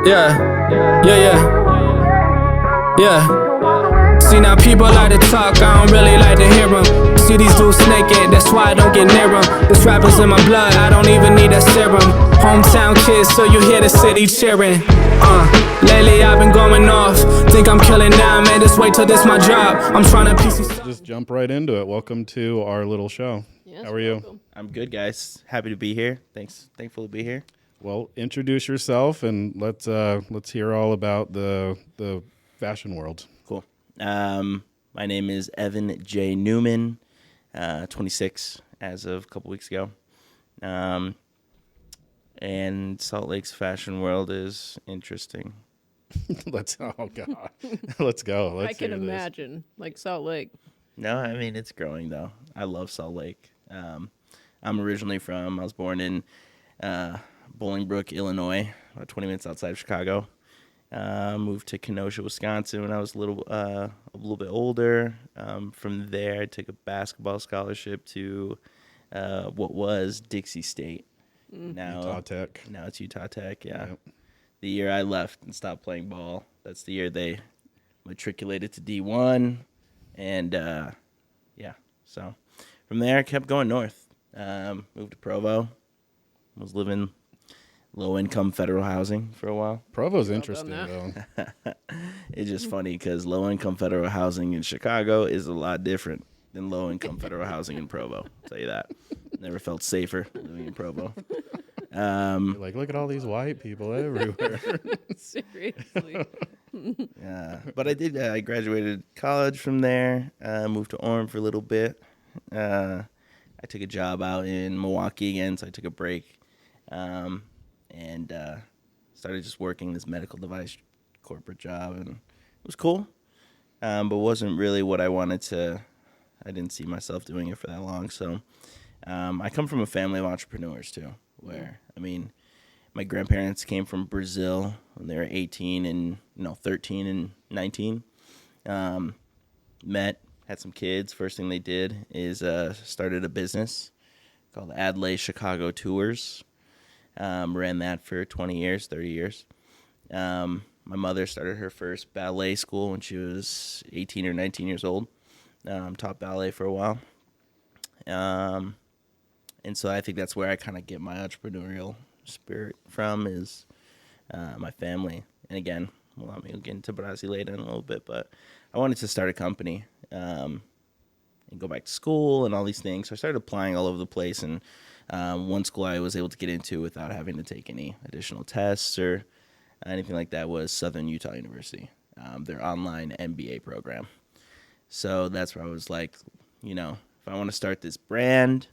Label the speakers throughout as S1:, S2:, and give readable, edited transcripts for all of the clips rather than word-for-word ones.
S1: Yeah, yeah, yeah, yeah. See, now people like to talk, I don't really like to hear them. See these dudes snaking, that's why I don't get near them. This rapper's in my blood, I don't even need that serum. Hometown kids, so you hear the city cheering. Lately I've been going off, think I'm killing now, man, just wait till this my job. I'm trying to PC.
S2: Just jump right into it. Welcome to our little show.
S3: Yes,
S2: how are you?
S3: welcome.
S4: I'm good, guys. Happy to be here. Thankful to be here.
S2: Well, introduce yourself and let's hear all about the fashion world.
S4: Cool. My name is Evan J Newman, 26 as of a couple weeks ago. And Salt Lake's fashion world is interesting.
S2: Let's go. Let's
S3: I can imagine, like Salt Lake.
S4: No, I mean, it's growing, though. I love Salt Lake. I was born in Bolingbrook, Illinois, about 20 minutes outside of Chicago. Moved to Kenosha, Wisconsin when I was a little bit older. From there, I took a basketball scholarship to what was Dixie State. Now
S2: Utah Tech.
S4: Now it's Utah Tech, yeah.
S2: Yep.
S4: The year I left and stopped playing ball, that's the year they matriculated to D1. And, so from there, I kept going north. Moved to Provo. Was living low-income federal housing for a while.
S2: Provo's interesting, though.
S4: It's just funny because low-income federal housing in Chicago is a lot different than low-income federal housing in Provo. I'll tell you that. Never felt safer living in Provo.
S2: You're like, look at all these white people everywhere.
S3: Seriously.
S4: Yeah, but I graduated college from there. Moved to Orem for a little bit. I took a job out in Milwaukee again, so I took a break. And started just working this medical device corporate job, and it was cool, but wasn't really what I wanted to. I didn't see myself doing it for that long. So I come from a family of entrepreneurs too, where, I mean, my grandparents came from Brazil when they were 13 and 19. Had some kids. First thing they did is started a business called Adlai Chicago Tours. Ran that for 20 years, 30 years. My mother started her first ballet school when she was 18 or 19 years old. Taught ballet for a while. And so I think that's where I kind of get my entrepreneurial spirit from is my family. And again, we'll get into Brazil later in a little bit, but I wanted to start a company and go back to school and all these things. So I started applying all over the place, and one school I was able to get into without having to take any additional tests or anything like that was Southern Utah University, their online MBA program. So that's where I was like, if I want to start this brand,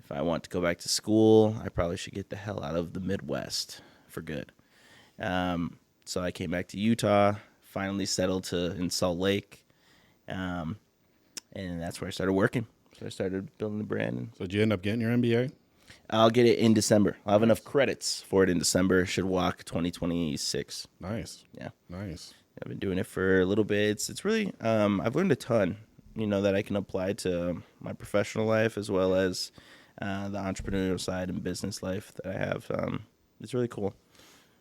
S4: if I want to go back to school, I probably should get the hell out of the Midwest for good. So I came back to Utah, finally settled in Salt Lake, and that's where I started working. So I started building the brand.
S2: So did you end up getting your MBA?
S4: I'll get it in December. I'll have enough credits for it in December. Should walk 2026.
S2: Nice.
S4: Yeah.
S2: Nice.
S4: I've been doing it for a little bit. It's really, I've learned a ton, that I can apply to my professional life as well as the entrepreneurial side and business life that I have. It's really cool.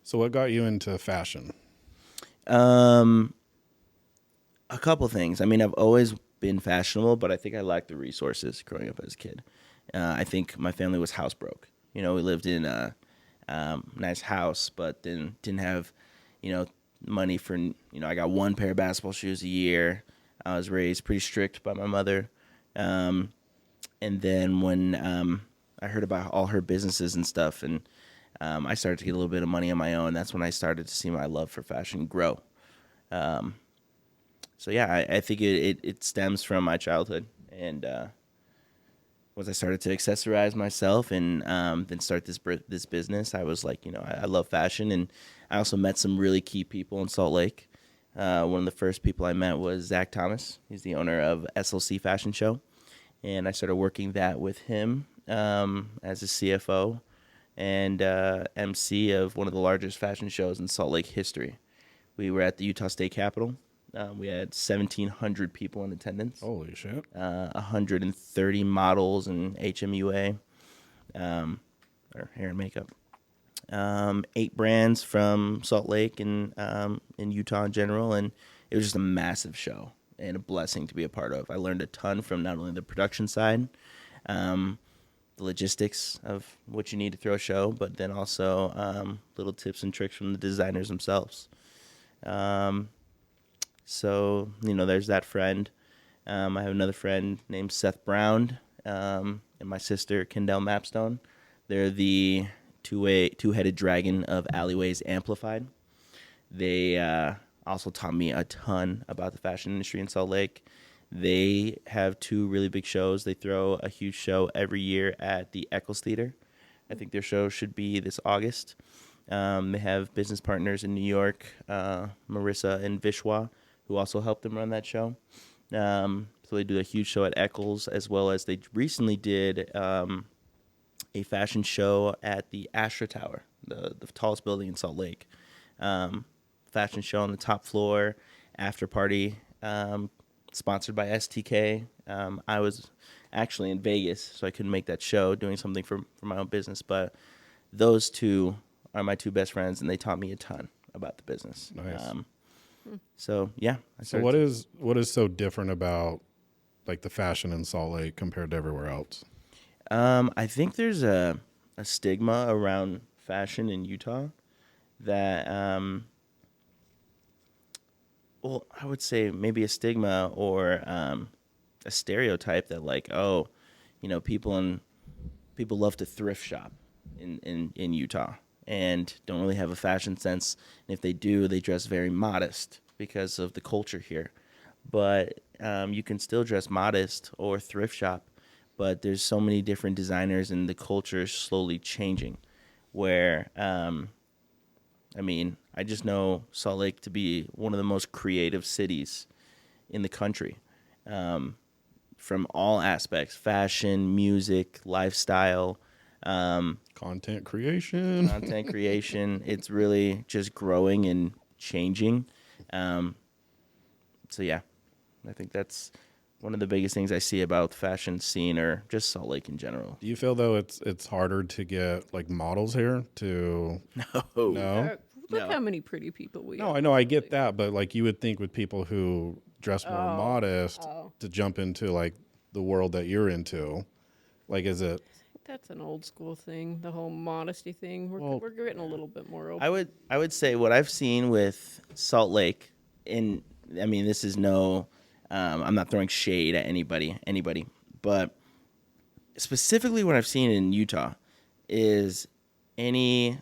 S2: So what got you into fashion?
S4: A couple things. I mean, I've always been fashionable, but I think I lacked the resources growing up as a kid. I think my family was house broke. We lived in a nice house, but then didn't have, money for, I got one pair of basketball shoes a year. I was raised pretty strict by my mother. And then when I heard about all her businesses and stuff, and I started to get a little bit of money on my own, that's when I started to see my love for fashion grow. So yeah, I think it stems from my childhood, and once I started to accessorize myself and then start this business, I was like, I love fashion, and I also met some really key people in Salt Lake. One of the first people I met was Zach Thomas. He's the owner of SLC Fashion Show, and I started working that with him as a CFO and MC of one of the largest fashion shows in Salt Lake history. We were at the Utah State Capitol. We had 1,700 people in attendance.
S2: Holy shit.
S4: 130 models and HMUA, or hair and makeup. 8 brands from Salt Lake and in Utah in general, and it was just a massive show and a blessing to be a part of. I learned a ton from not only the production side, the logistics of what you need to throw a show, but then also little tips and tricks from the designers themselves. So, there's that friend. I have another friend named Seth Brown, and my sister, Kendall Mapstone. They're the two-headed dragon of Alleyways Amplified. They also taught me a ton about the fashion industry in Salt Lake. They have 2 really big shows. They throw a huge show every year at the Eccles Theater. I think their show should be this August. They have business partners in New York, Marissa and Vishwa, who also helped them run that show. So they do a huge show at Eccles, as well as they recently did a fashion show at the Astra Tower, the tallest building in Salt Lake. Fashion show on the top floor, after party, sponsored by STK. I was actually in Vegas, so I couldn't make that show, doing something for my own business. But those 2 are my 2 best friends, and they taught me a ton about the business.
S2: Nice.
S4: So yeah.
S2: So what is so different about like the fashion in Salt Lake compared to everywhere else?
S4: I think there's a stigma around fashion in Utah that, well, I would say maybe a stigma or a stereotype that people love to thrift shop in Utah and don't really have a fashion sense. And if they do, they dress very modest because of the culture here. But you can still dress modest or thrift shop, but there's so many different designers and the culture is slowly changing where, I just know Salt Lake to be one of the most creative cities in the country, from all aspects: fashion, music, lifestyle,
S2: Content creation.
S4: It's really just growing and changing. So yeah, I think that's one of the biggest things I see about the fashion scene or just Salt Lake in general.
S2: Do you feel though it's harder to get like models here to? No.
S3: Look how many pretty people we have.
S2: No, I know, I get that, but like you would think with people who dress more modest to jump into like the world that you're into, like is it?
S3: That's an old school thing, the whole modesty thing. We're getting a little bit more open.
S4: I would say what I've seen with Salt Lake, this is no, I'm not throwing shade at anybody, but specifically what I've seen in Utah is any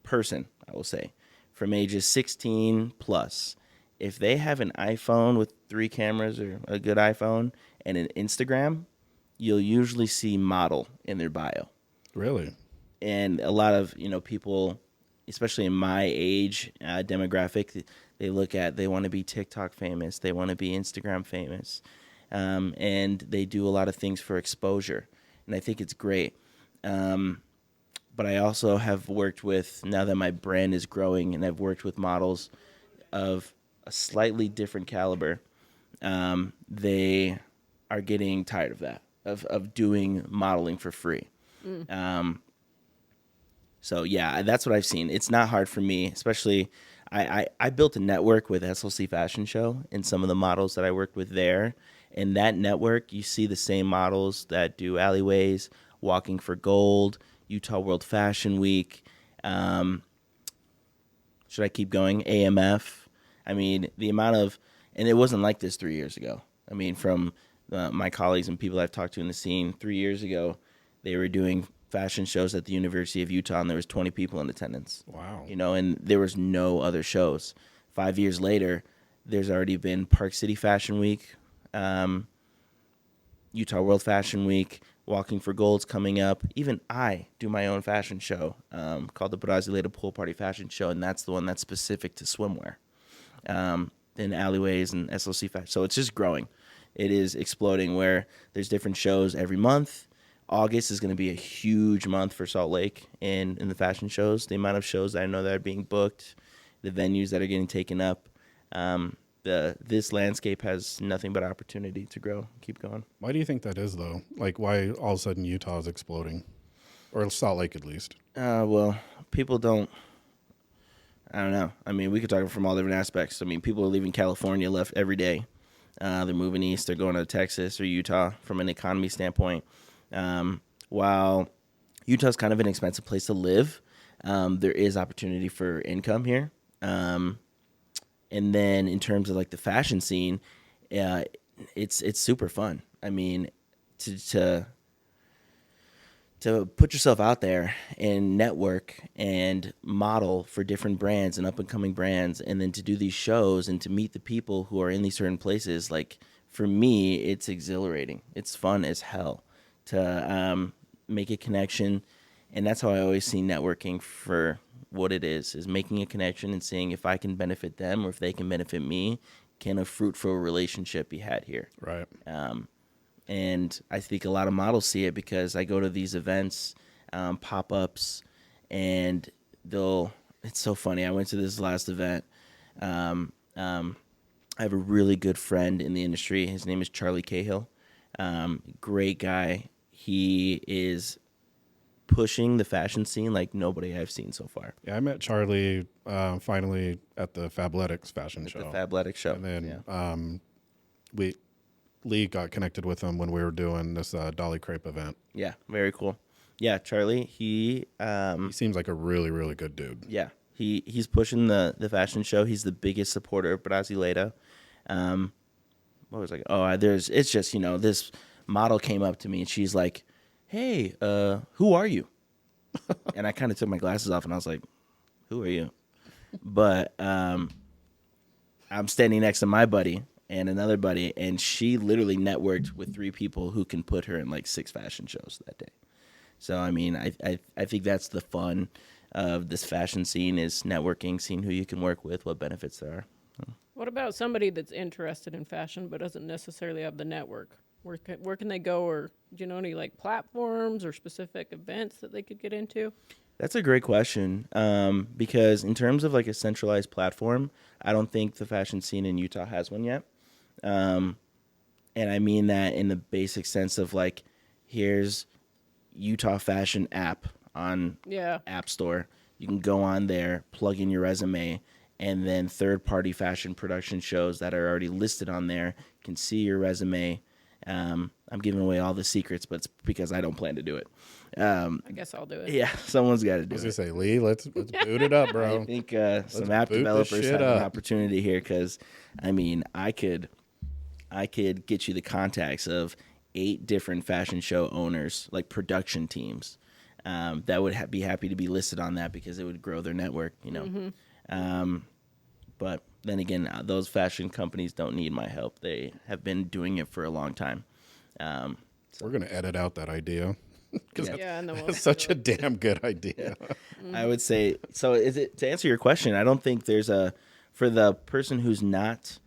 S4: person, I will say, from ages 16 plus, if they have an iPhone with 3 cameras or a good iPhone and an Instagram, you'll usually see model in their bio.
S2: Really?
S4: And a lot of, people, especially in my age demographic, they want to be TikTok famous. They want to be Instagram famous. And they do a lot of things for exposure. And I think it's great. But I also have worked with, now that my brand is growing, and I've worked with models of a slightly different caliber. They are getting tired of that, of doing modeling for free. So yeah, that's what I've seen. It's not hard for me, especially I built a network with SLC Fashion Show and some of the models that I worked with there. In that network, you see the same models that do Alleyways, Walking for Gold, Utah World Fashion Week. Should I keep going? AMF. The amount of, and it wasn't like this 3 years ago. From my colleagues and people I've talked to in the scene, 3 years ago, they were doing fashion shows at the University of Utah, and there was 20 people in attendance.
S2: Wow.
S4: And there was no other shows. 5 years later, there's already been Park City Fashion Week, Utah World Fashion Week, Walking for Gold's coming up. Even I do my own fashion show called the Brasileira Pool Party Fashion Show, and that's the one that's specific to swimwear. In Alleyways and SLC Fashion. So it's just growing. It is exploding where there's different shows every month. August is going to be a huge month for Salt Lake in the fashion shows. The amount of shows that I know that are being booked, the venues that are getting taken up. This landscape has nothing but opportunity to grow, keep going.
S2: Why do you think that is though? Like why all of a sudden Utah is exploding? or Salt Lake at least.
S4: Well, people don't. I don't know. I mean, we could talk from all different aspects. I mean, people are leaving California left every day. They're moving east. They're going to Texas or Utah from an economy standpoint. While Utah's kind of an expensive place to live, there is opportunity for income here. And then in terms of like the fashion scene, it's super fun. I mean, to put yourself out there and network and model for different brands and up and coming brands, and then to do these shows and to meet the people who are in these certain places, like for me, it's exhilarating. It's fun as hell to make a connection. And that's how I always see networking for what it is making a connection and seeing if I can benefit them or if they can benefit me. Can a fruitful relationship be had here?
S2: Right.
S4: And I think a lot of models see it because I go to these events, pop-ups, and it's so funny. I went to this last event. I have a really good friend in the industry. His name is Charlie Cahill. Great guy. He is pushing the fashion scene like nobody I've seen so far.
S2: Yeah, I met Charlie finally at the Fabletics fashion show.
S4: The Fabletics show.
S2: And then Lee got connected with him when we were doing this Dolly Crepe event.
S4: Yeah, very cool. Yeah, Charlie, he
S2: seems like a really, really good dude.
S4: Yeah, he's pushing the fashion show. He's the biggest supporter of Brasileira. What was I? It's just, this model came up to me and she's like, "Hey, who are you?" And I kind of took my glasses off and I was like, "Who are you?" But I'm standing next to my buddy and another buddy, and she literally networked with 3 people who can put her in like 6 fashion shows that day. So, I mean, I think that's the fun of this fashion scene is networking, seeing who you can work with, what benefits there are.
S3: What about somebody that's interested in fashion but doesn't necessarily have the network? Where can they go, or do you know any like platforms or specific events that they could get into?
S4: That's a great question, because in terms of like a centralized platform, I don't think the fashion scene in Utah has one yet. And I mean that in the basic sense of like, here's Utah Fashion app on App Store. You can go on there, plug in your resume, and then third-party fashion production shows that are already listed on there can see your resume. I'm giving away all the secrets, but it's because I don't plan to do it.
S3: I guess I'll do it.
S4: Yeah, someo's got to do it.
S2: I was gonna say, Lee, let's boot it up, bro.
S4: I think some app developers have an opportunity here because, I mean, I could get you the contacts of 8 different fashion show owners, like production teams, that would be happy to be listed on that because it would grow their network, But then again, those fashion companies don't need my help. They have been doing it for a long time.
S2: We're going to edit out that idea. Because
S3: that's
S2: such a damn good idea.
S4: I would say, so is it, to answer your question, I don't think there's for the person who's not,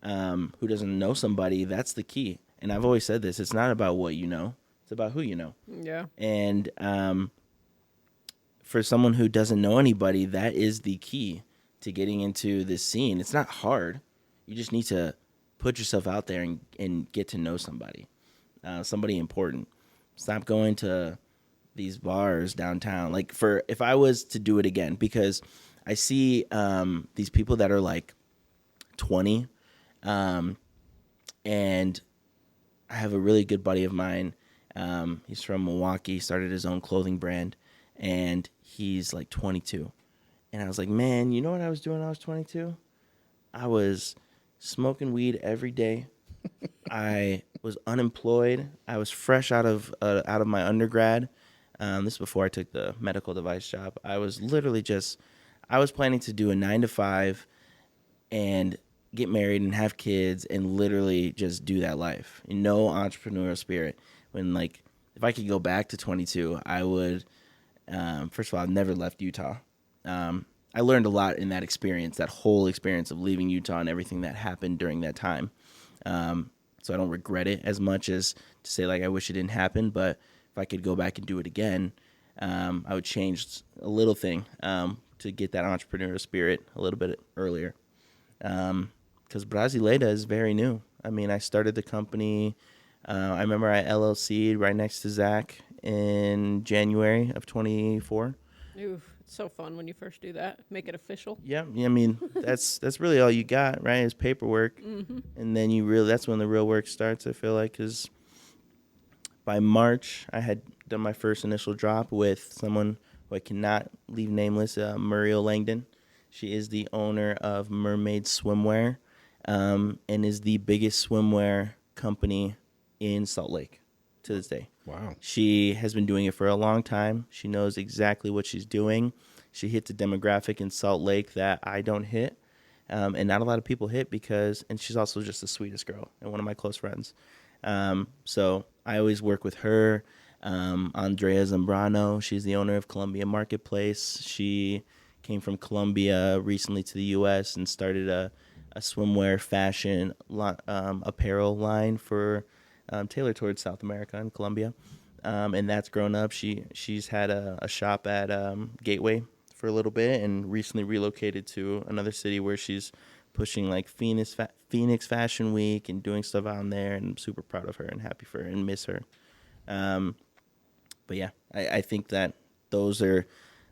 S4: who doesn't know somebody, that's the key. And I've always said this, it's not about what you know, it's about who you know.
S3: Yeah.
S4: And for someone who doesn't know anybody, that is the key to getting into this scene. It's not hard. You just need to put yourself out there and get to know somebody important. Stop going to these bars downtown. Like if I was to do it again, because I see these people that are like 20, and I have a really good buddy of mine. He's from Milwaukee, started his own clothing brand, and he's like 22. And I was like, man, you know what I was doing when I was 22? I was smoking weed every day. I was unemployed. I was fresh out of my undergrad. This is before I took the medical device job. I was literally I was planning to do a 9-to-5 and get married and have kids and literally just do that life. No entrepreneurial spirit. When if I could go back to 22, I would. First of all, I've never left Utah. I learned a lot in that experience, that whole experience of leaving Utah and everything that happened during that time. So I don't regret it as much as to say I wish it didn't happen. But if I could go back and do it again, I would change a little thing to get that entrepreneurial spirit a little bit earlier. Because Brasileira is very new. I mean, I started the company. I remember I LLC'd right next to Zach, in January of 24.
S3: Oof, it's so fun when you first do that. Make it official.
S4: Yeah, I mean that's really all you got, right? Is paperwork, and then that's when the real work starts. I feel like because by March I had done my first initial drop with someone who I cannot leave nameless, Muriel Langdon. She is the owner of Mermaid Swimwear, and is the biggest swimwear company in Salt Lake to this day.
S2: Wow.
S4: She has been doing it for a long time. She knows exactly what she's doing. She hits a demographic in Salt Lake that I don't hit, and not a lot of people hit and she's also just the sweetest girl and one of my close friends. So I always work with her. Andrea Zambrano, she's the owner of Columbia Marketplace. She came from Colombia recently to the U.S. and started a swimwear fashion apparel line for tailored towards South America and Colombia. And that's grown up. She's had a shop at Gateway for a little bit and recently relocated to another city where she's pushing like Phoenix Fashion Week and doing stuff out there. And I'm super proud of her and happy for her and miss her. But yeah, I think that those are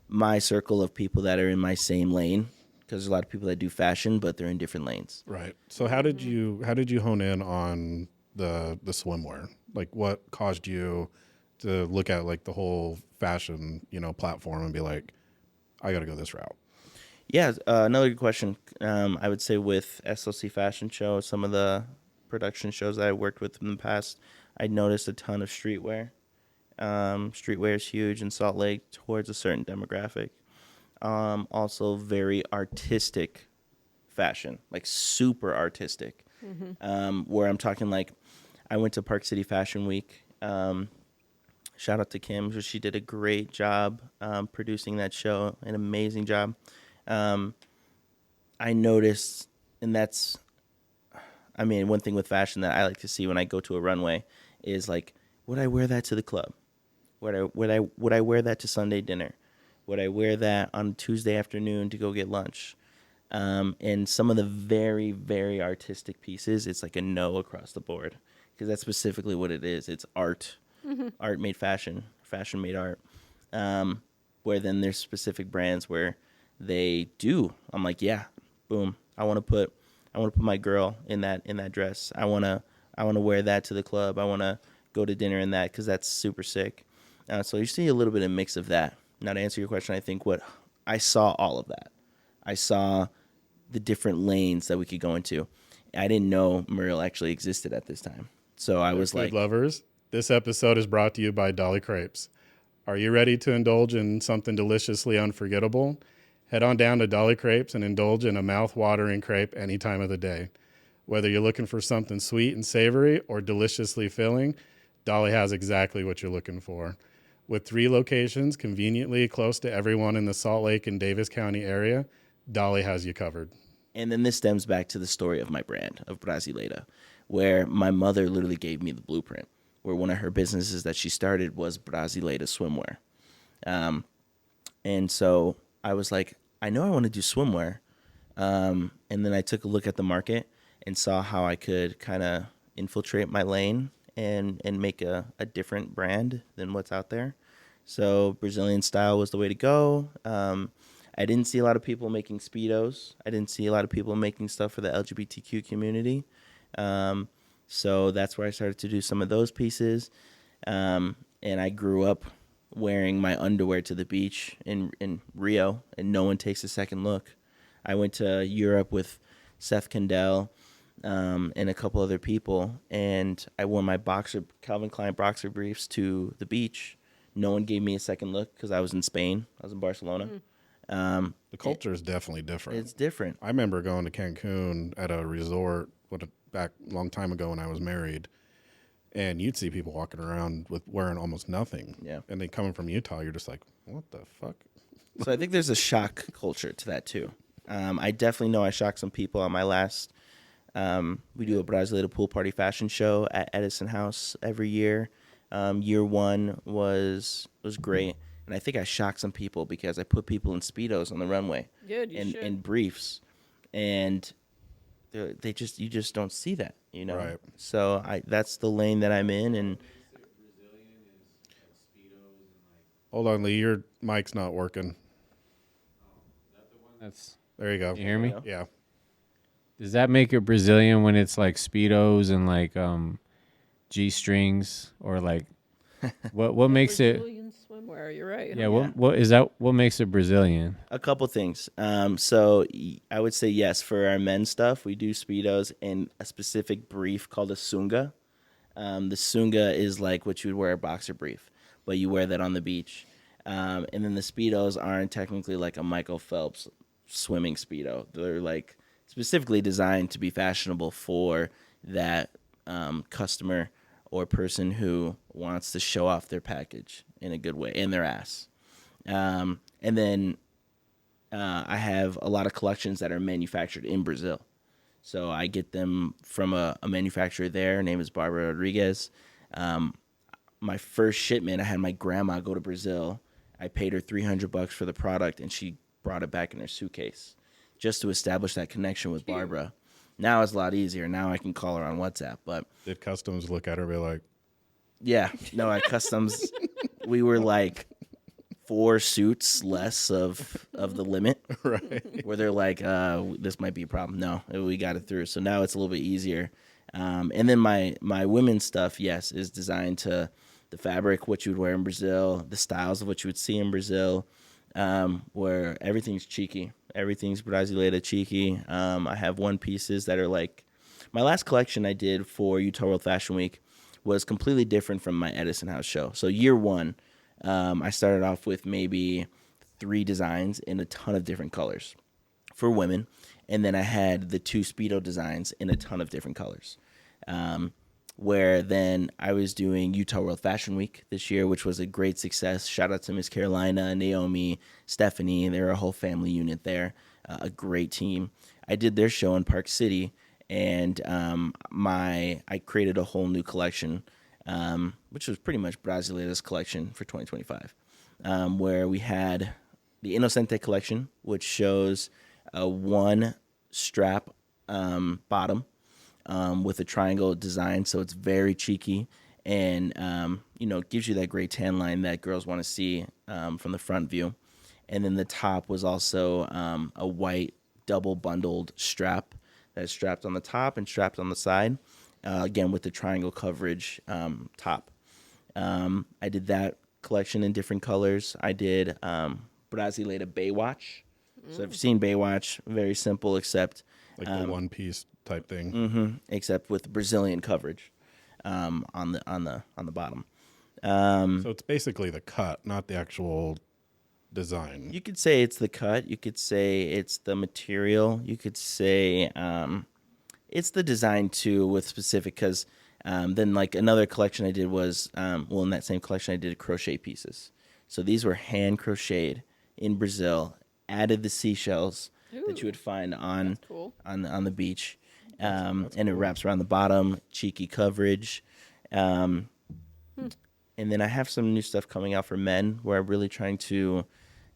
S4: my circle of people that are in my same lane, because there's a lot of people that do fashion, but they're in different lanes.
S2: Right. So how did you hone in on the swimwear? Like, what caused you to look at like the whole fashion, platform and be like, I got to go this route?
S4: Yeah, another good question. I would say with SLC Fashion Show, some of the production shows that I worked with in the past, I noticed a ton of streetwear. Streetwear is huge in Salt Lake towards a certain demographic. Also very artistic fashion, like super artistic. Where I'm talking like, I went to Park City Fashion Week. Shout out to Kim. She did a great job producing that show, an amazing job. I noticed, and that's, one thing with fashion that I like to see when I go to a runway is like, would I wear that to the club? Would I wear that to Sunday dinner? Would I wear that on Tuesday afternoon to go get lunch? And some of the very, very artistic pieces, it's like a no across the board, because that's specifically what it is. It's art. Art made fashion, fashion made art. Where then there's specific brands where they do. I'm like, yeah, boom. I want to put my girl in that dress. I want to wear that to the club. I want to go to dinner in that because that's super sick. So you see a little bit of mix of that. Now to answer your question, I think what I saw all of that. I saw the different lanes that we could go into. I didn't know Muriel actually existed at this time. So I was
S2: Food
S4: like,
S2: lovers, this episode is brought to you by Dolly Crepes. Are you ready to indulge in something deliciously unforgettable? Head on down to Dolly Crepes and indulge in a mouth-watering crepe any time of the day. Whether you're looking for something sweet and savory or deliciously filling, Dolly has exactly what you're looking for. With 3 locations conveniently close to everyone in the Salt Lake and Davis County area, Dolly has you covered.
S4: and then this stems back to the story of my brand, of Brasileira, where my mother literally gave me the blueprint, where one of her businesses that she started was Brasileira Swimwear. And so I was like, I know I want to do swimwear. And then I took a look at the market and saw how I could kind of infiltrate my lane and make a different brand than what's out there. So Brazilian style was the way to go. I didn't see a lot of people making Speedos. I didn't see a lot of people making stuff for the LGBTQ community. So that's where I started to do some of those pieces. And I grew up wearing my underwear to the beach in Rio, and no one takes a second look. I went to Europe with Seth Kendall and a couple other people, and I wore my Calvin Klein boxer briefs to the beach. No one gave me a second look because I was in Spain. I was in Barcelona.
S2: The culture is definitely different.
S4: It's different.
S2: I remember going to Cancun at a resort back a long time ago when I was married, and you'd see people walking around wearing almost nothing.
S4: Yeah.
S2: And they coming from Utah, you're just like, what the fuck?
S4: So I think there's a shock culture to that too. I definitely know I shocked some people on my last. We do a Brasileira pool party fashion show at Edison House every year. Year 1 was great, and I think I shocked some people because I put people in Speedos on the runway.
S3: Good, you should.
S4: And briefs, and you just don't see that,
S2: Right.
S4: So that's the lane that I'm in, and
S2: Hold on, Lee. Your mic's not working.
S5: That's.
S2: There you go.
S5: You hear me?
S2: Yeah.
S5: Does that make it Brazilian when it's like speedos and like G strings or like what makes it?
S3: Brazilian swimwear. You're right.
S5: Yeah,
S3: huh?
S5: what is that? What makes it Brazilian?
S4: A couple things. So I would say yes, for our men's stuff, we do Speedos in a specific brief called a sunga. The sunga is like what you would wear a boxer brief, but you wear that on the beach. And then the Speedos aren't technically like a Michael Phelps swimming Speedo. They're like specifically designed to be fashionable for that customer or person who wants to show off their package in a good way, in their ass. And then I have a lot of collections that are manufactured in Brazil. So I get them from a manufacturer there. Her name is Barbara Rodriguez. My first shipment, I had my grandma go to Brazil. I paid her $300 for the product, and she brought it back in her suitcase just to establish that connection with Barbara. Now it's a lot easier. Now I can call her on WhatsApp. But
S2: Did customs look at her and be like,
S4: yeah, no, at customs, we were like 4 suits less of the limit.
S2: right?
S4: Where they're like, this might be a problem. No, we got it through. So now it's a little bit easier. And then my women's stuff, yes, is designed to the fabric, what you would wear in Brazil, the styles of what you would see in Brazil, where everything's cheeky. Everything's Brasileira cheeky. I have one pieces that are like, my last collection I did for Utah World Fashion Week was completely different from my Edison House show. So year one, I started off with maybe 3 designs in a ton of different colors for women. And then I had the 2 Speedo designs in a ton of different colors. Where then I was doing Utah World Fashion Week this year, which was a great success. Shout out to Miss Carolina, Naomi, Stephanie. They're a whole family unit there, a great team. I did their show in Park City, and I created a whole new collection, which was pretty much Brasileira's collection for 2025, where we had the Inocente collection, which shows a 1 strap bottom with a triangle design, so it's very cheeky and gives you that great tan line that girls want to see from the front view. And then the top was also a white double bundled strap that's strapped on the top and strapped on the side, again with the triangle coverage top. I did that collection in different colors. I did Brasileira Baywatch. So I've seen Baywatch, very simple, except
S2: Like the one piece type thing.
S4: except with Brazilian coverage on the bottom.
S2: So it's basically the cut, not the actual design.
S4: You could say it's the cut. You could say it's the material. You could say it's the design too, with specific, because then like another collection I did was in that same collection I did crochet pieces. So these were hand crocheted in Brazil. Added the seashells that you would find on
S3: cool.
S4: on the beach, and it wraps around the bottom, cheeky coverage. And then I have some new stuff coming out for men where I'm really trying to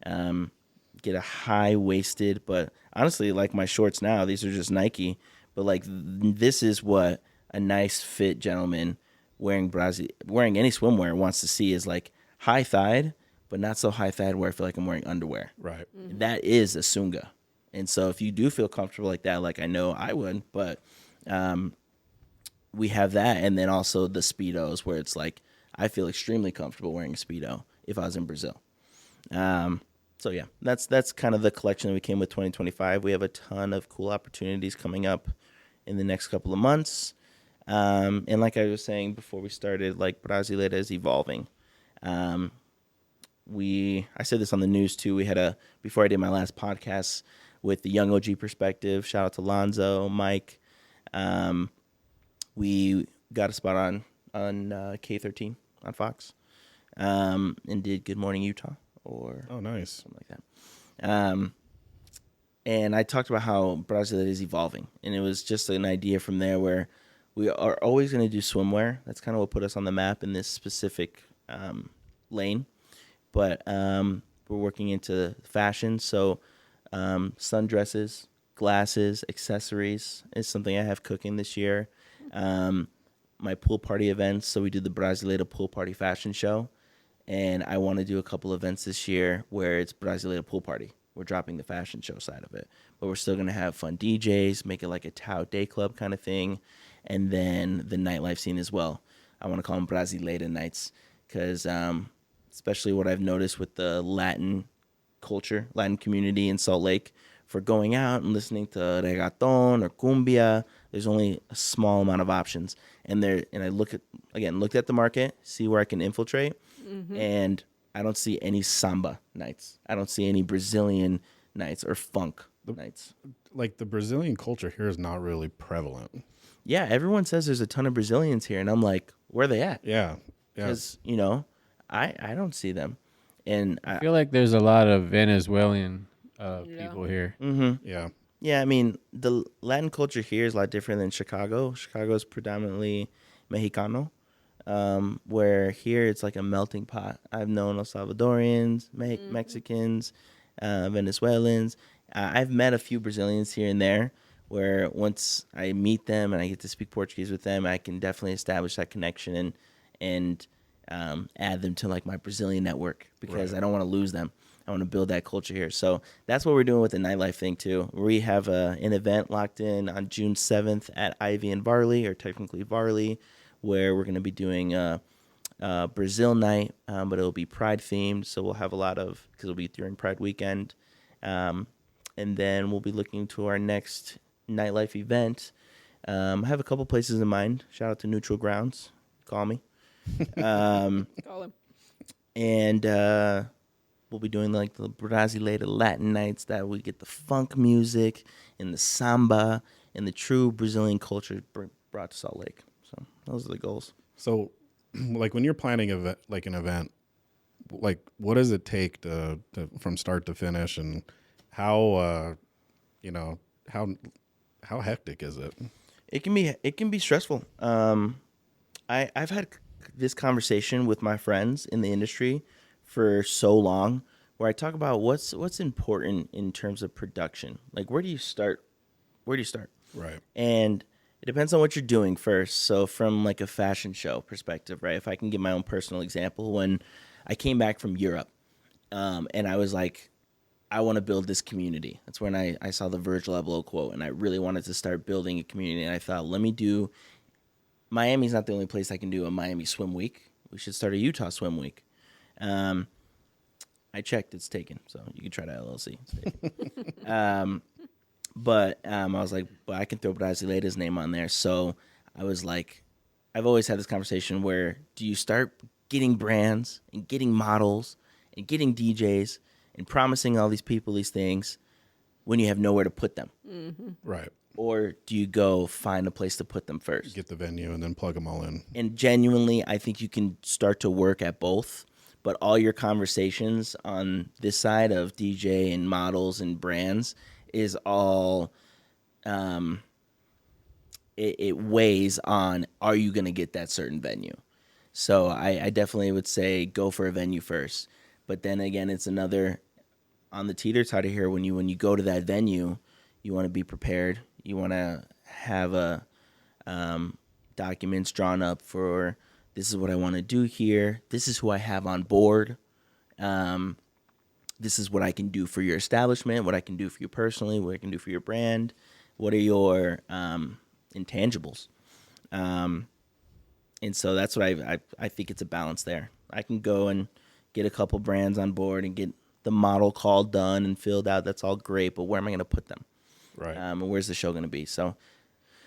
S4: get a high-waisted, but honestly, like my shorts now, these are just Nike, but like this is what a nice fit gentleman wearing any swimwear wants to see, is like high-thighed, but not so high-thighed where I feel like I'm wearing underwear.
S2: Right.
S4: That is a sunga. And so if you do feel comfortable like that, like I know I would, but we have that. And then also the Speedos, where it's like I feel extremely comfortable wearing a Speedo if I was in Brazil. So yeah, that's kind of the collection that we came with 2025. We have a ton of cool opportunities coming up in the next couple of months. And like I was saying before we started, like Brasileira is evolving. I said this on the news too. We had before I did my last podcast with the Young OG Perspective. Shout out to Lonzo, Mike. We got a spot on K13 on Fox, and did Good Morning Utah or
S2: Nice.
S4: something like that. And I talked about how Brasileira is evolving, and it was just an idea from there where we are always going to do swimwear. That's kind of what put us on the map in this specific lane. But we're working into fashion, so sundresses, glasses, accessories is something I have cooking this year. My pool party events, so we did the Brasileira Pool Party Fashion Show, And I want to do a couple events this year where it's Brasileira pool party. We're dropping the fashion show side of it, but we're still going to have fun DJs, make it like a Tao day club kind of thing, and then the nightlife scene as well. I want to call them Brasileira nights because especially what I've noticed with the Latin culture, Latin community in Salt Lake, for going out and listening to reggaeton or cumbia, there's only a small amount of options. And I looked at the market, see where I can infiltrate, and I don't see any samba nights. I don't see any Brazilian nights or funk nights.
S2: Like the Brazilian culture here is not really prevalent.
S4: Yeah, everyone says there's a ton of Brazilians here, and I'm like, where are they at?
S2: Yeah.
S4: Because, I don't see them. And
S5: I feel like there's a lot of Venezuelan people here.
S2: Yeah.
S4: Yeah, I mean, the Latin culture here is a lot different than Chicago. Chicago is predominantly Mexicano, where here it's like a melting pot. I've known El Salvadorians, Mexicans, Venezuelans. I've met a few Brazilians here and there, where once I meet them and I get to speak Portuguese with them, I can definitely establish that connection and add them to like my Brazilian network because I don't want to lose them. I want to build that culture here. So that's what we're doing with the nightlife thing too. We have an event locked in on June 7th at Ivy and Varley, or technically Varley, where we're going to be doing a Brazil night, but it'll be Pride themed. So we'll have a lot of, because it'll be during Pride weekend. And then we'll be looking to our next nightlife event. I have a couple places in mind. Shout out to Neutral Grounds. Call me.
S3: Call him.
S4: And we'll be doing like the Brasileira Latin nights that we get the funk music and the samba and the true Brazilian culture brought to Salt Lake. So those are the goals.
S2: So, like when you're planning an event, like what does it take to from start to finish, and how how hectic is it?
S4: It can be stressful. I've had this conversation with my friends in the industry for so long, where I talk about what's important in terms of production. Like, where do you start?
S2: Right.
S4: And it depends on what you're doing first. So from like a fashion show perspective, right? If I can give my own personal example, when I came back from Europe, and I was like, I want to build this community. That's when I saw the Virgil Abloh quote, and I really wanted to start building a community. And I thought, Miami's not the only place I can do a Miami Swim Week. We should start a Utah Swim Week. I checked, it's taken, so you can try to LLC. But I was like, well, I can throw Brasileira's name on there. So I was like, I've always had this conversation where, do you start getting brands and getting models and getting DJs and promising all these people these things when you have nowhere to put them?
S3: Mm-hmm.
S2: Right.
S4: Or do you go find a place to put them first?
S2: Get the venue and then plug them all in.
S4: And genuinely, I think you can start to work at both. But all your conversations on this side of DJ and models and brands is all, it weighs on, are you going to get that certain venue? So I definitely would say go for a venue first. But then again, it's another, on the teeter totter here, when you go to that venue, you want to be prepared. You want to have documents drawn up for, this is what I want to do here. This is who I have on board. This is what I can do for your establishment, what I can do for you personally, what I can do for your brand. What are your intangibles? And so that's what I think it's a balance there. I can go and get a couple brands on board and get the model call done and filled out. That's all great, but where am I going to put them?
S2: Right.
S4: And where's the show going to be? So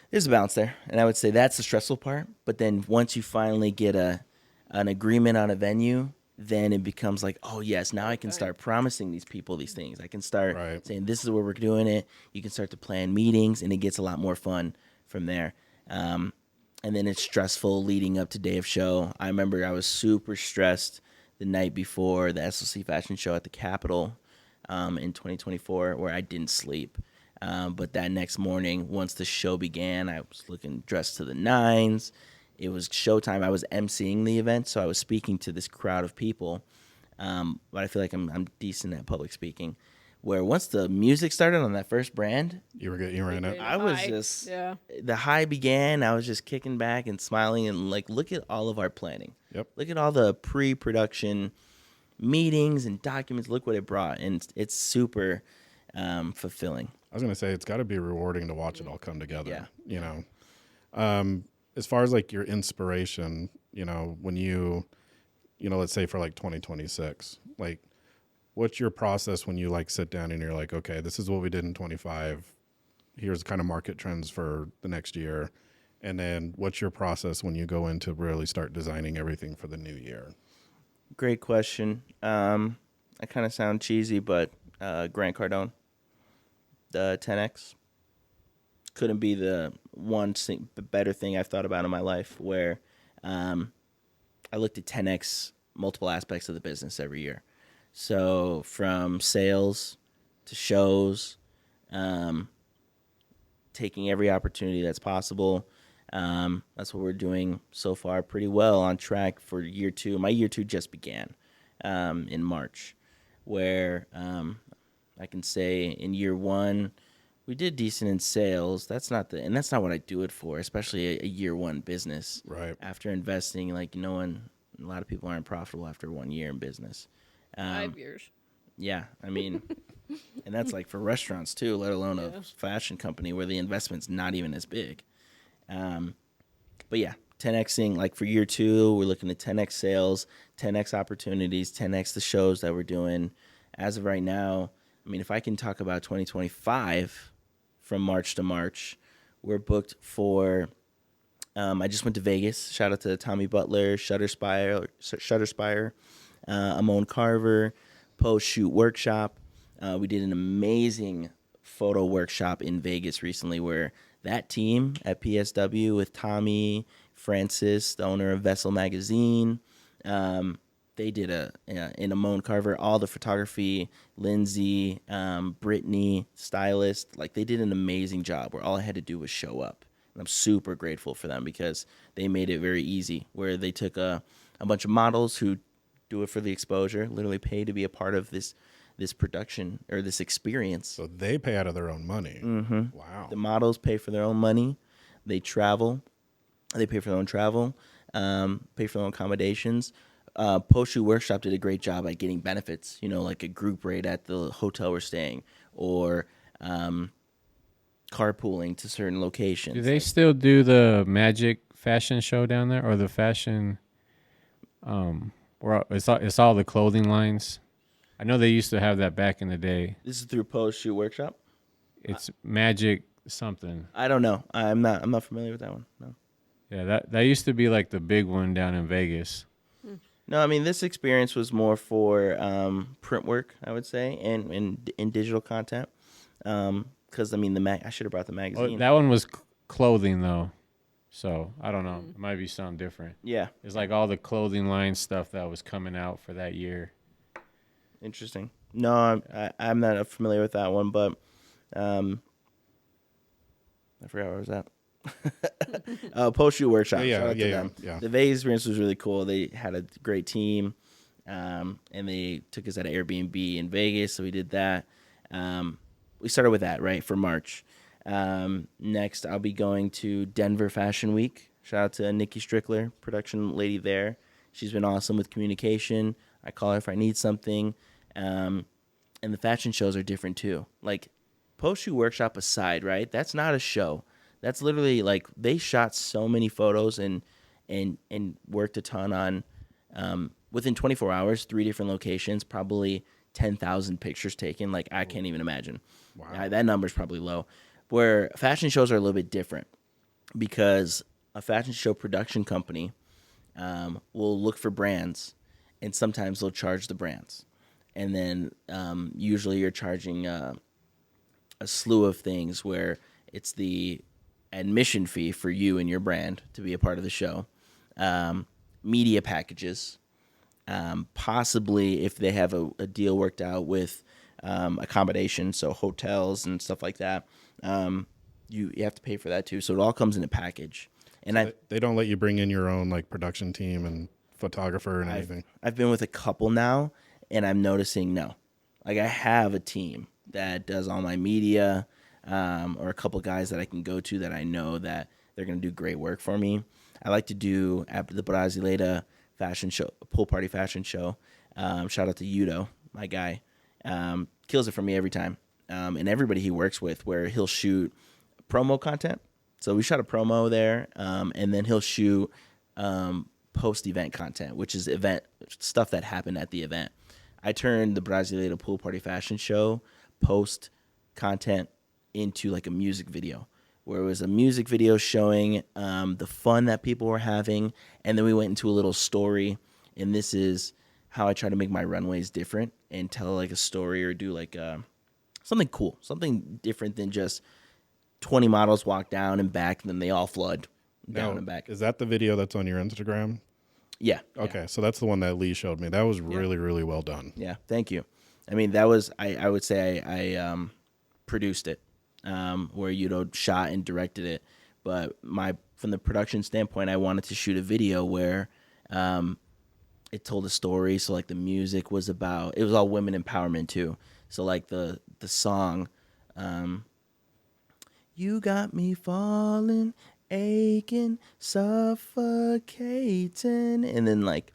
S4: there's a balance there. And I would say that's the stressful part. But then once you finally get an agreement on a venue, then it becomes like, oh, yes, now I can start promising these people these things. I can start saying, this is where we're doing it. You can start to plan meetings, and it gets a lot more fun from there. And then it's stressful leading up to day of show. I remember I was super stressed the night before the SLC fashion show at the Capitol in 2024, where I didn't sleep. But that next morning, once the show began, I was looking dressed to the nines. It was showtime. I was emceeing the event, so I was speaking to this crowd of people. But I feel like I'm decent at public speaking. where once the music started on that first brand,
S2: You were in it.
S3: The
S4: I was
S3: high.
S4: just
S3: Yeah.
S4: the high began. I was just kicking back and smiling and like, look at all of our planning.
S2: Yep.
S4: Look at all the pre-production meetings and documents. Look what it brought, and it's super fulfilling.
S2: I was gonna say it's got to be rewarding to watch it all come together.
S4: Yeah.
S2: You know, as far as like your inspiration, you know, when you know, let's say for like 2026, like, what's your process when you like sit down and you're like, okay, this is what we did in 25. Here's kind of market trends for the next year. And then what's your process when you go in to really start designing everything for the new year?
S4: Great question. I kind of sound cheesy, but Grant Cardone, the 10X, couldn't be the better thing I've thought about in my life, where I looked at 10X multiple aspects of the business every year. So from sales to shows, taking every opportunity that's possible. That's what we're doing so far, pretty well on track for year 2. My year 2 just began in March, where I can say in year 1 we did decent in sales. That's not what I do it for, especially a year 1 business.
S2: Right.
S4: After investing, like a lot of people aren't profitable after 1 year in business.
S3: 5 years.
S4: Yeah, I mean, and that's like for restaurants too, let alone a fashion company where the investment's not even as big. But yeah, 10xing, like for year 2, we're looking at 10x sales, 10x opportunities, 10x the shows that we're doing. As of right now, I mean, if I can talk about 2025 from March to March, we're booked for, I just went to Vegas. Shout out to Tommy Butler, Shutterspire, Amon Carver, post-shoot workshop. We did an amazing photo workshop in Vegas recently where that team at PSW with Tommy, Francis, the owner of Vessel Magazine, they did in Amon Carver, all the photography, Lindsay, Brittany, stylist, like they did an amazing job where all I had to do was show up. And I'm super grateful for them because they made it very easy, where they took a bunch of models who do it for the exposure, literally pay to be a part of this production or this experience.
S2: So they pay out of their own money.
S4: Mm-hmm.
S2: Wow.
S4: The models pay for their own money. They travel. They pay for their own travel, pay for their own accommodations. Post-shoot workshop did a great job at getting benefits, like a group rate at the hotel we're staying, or carpooling to certain locations.
S5: Do they still do the Magic fashion show down there, or the fashion? Where it's all the clothing lines. I know they used to have that back in the day.
S4: This is through post-shoot workshop?
S5: It's Magic something.
S4: I don't know. I'm not familiar with that one. No.
S5: Yeah, that used to be like the big one down in Vegas.
S4: No, I mean, this experience was more for print work, I would say, and in digital content. Because I mean, I should have brought the magazine.
S5: Oh, that one was clothing though, so I don't know. It might be something different.
S4: Yeah,
S5: it's like all the clothing line stuff that was coming out for that year.
S4: Interesting. No, I'm not familiar with that one, but I forgot where I was at. Post-shoot workshop.
S2: Yeah.
S4: The Vegas experience was really cool. They had a great team, and they took us at an Airbnb in Vegas, so we did that. We started with that, right, for March. Next, I'll be going to Denver Fashion Week. Shout out to Nikki Strickler, production lady there. She's been awesome with communication. I call her if I need something. And the fashion shows are different too. Like, post-shoot workshop aside, right, that's not a show. That's literally like they shot so many photos and worked a ton on within 24 hours, 3 different locations, probably 10,000 pictures taken. Like, I can't even imagine. Wow. That number's probably low. Where fashion shows are a little bit different because a fashion show production company will look for brands, and sometimes they'll charge the brands. And then usually you're charging a slew of things where it's the admission fee for you and your brand to be a part of the show, media packages, possibly if they have a deal worked out with accommodation, so hotels and stuff like that, you have to pay for that too. So it all comes in a package. And
S2: so they don't let you bring in your own like production team and photographer and anything.
S4: I've been with a couple now, and I'm noticing no. Like I have a team that does all my media, or a couple guys that I can go to that I know that they're going to do great work for me. I like to do after the Brasileira fashion show, pool party fashion show. Shout out to Yudo, my guy. Kills it for me every time. And everybody he works with, where he'll shoot promo content. So we shot a promo there, and then he'll shoot post-event content, which is event stuff that happened at the event. I turned the Brasileira pool party fashion show post content into like a music video, where it was a music video showing the fun that people were having, and then we went into a little story, and this is how I try to make my runways different and tell like a story or do like something cool, something different than just 20 models walk down and back, and then they all flood down and back.
S2: Is that the video that's on your Instagram?
S4: Yeah.
S2: Okay, so that's the one that Lee showed me. That was really, really well done.
S4: Yeah, thank you. I mean, that was, I would say I produced it, where, you know, shot and directed it. But from the production standpoint, I wanted to shoot a video where it told a story. So, like, the music was about, it was all women empowerment, too. So, like, the song, you got me falling, aching, suffocating, and then like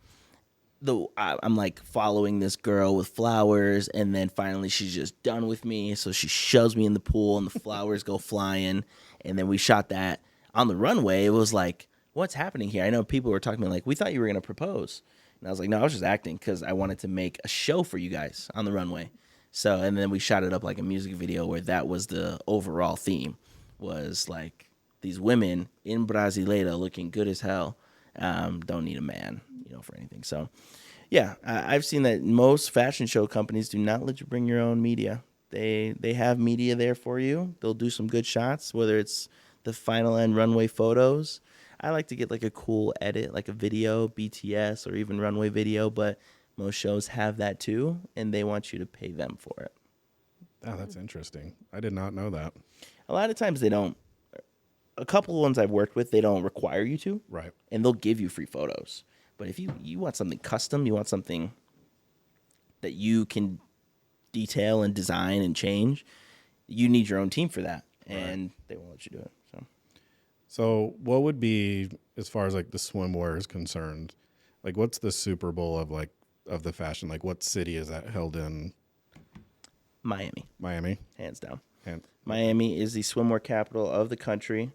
S4: I'm like following this girl with flowers, and then finally she's just done with me, so she shoves me in the pool and the flowers go flying, and then we shot that on the runway. It was like, what's happening here? I know people were talking to me like, we thought you were gonna propose, and I was like, no, I was just acting because I wanted to make a show for you guys on the runway. So, and then we shot it up like a music video where that was the overall theme, was like these women in Brasileira looking good as hell, don't need a man, you know, for anything. So, yeah, I've seen that most fashion show companies do not let you bring your own media. They have media there for you. They'll do some good shots, whether it's the final end runway photos. I like to get like a cool edit, like a video, BTS, or even runway video, but most shows have that too, and they want you to pay them for it.
S2: Oh, that's interesting. I did not know that.
S4: A lot of times they don't. A couple of ones I've worked with, they don't require you to.
S2: Right.
S4: And they'll give you free photos. But if you want something custom, you want something that you can detail and design and change, you need your own team for that. And they won't let you do it.
S2: So what would be, as far as like the swimwear is concerned, like what's the Super Bowl of the fashion? Like what city is that held in?
S4: Miami.
S2: Miami?
S4: Hands down.
S2: And
S4: Miami is the swimwear capital of the country.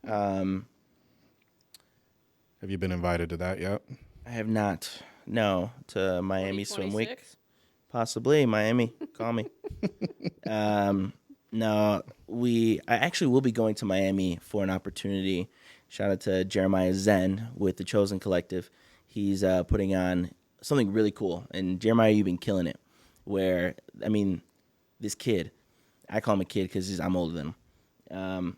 S2: have you been invited to that yet?
S4: I have not. No, to Miami Swim Week.
S3: 2026?
S4: Possibly. Miami. Call me. No, I actually will be going to Miami for an opportunity. Shout out to Jeremiah Zen with the Chosen Collective. He's putting on something really cool. And Jeremiah, you've been killing it. Where, I mean, this kid, I call him a kid because I'm older than him.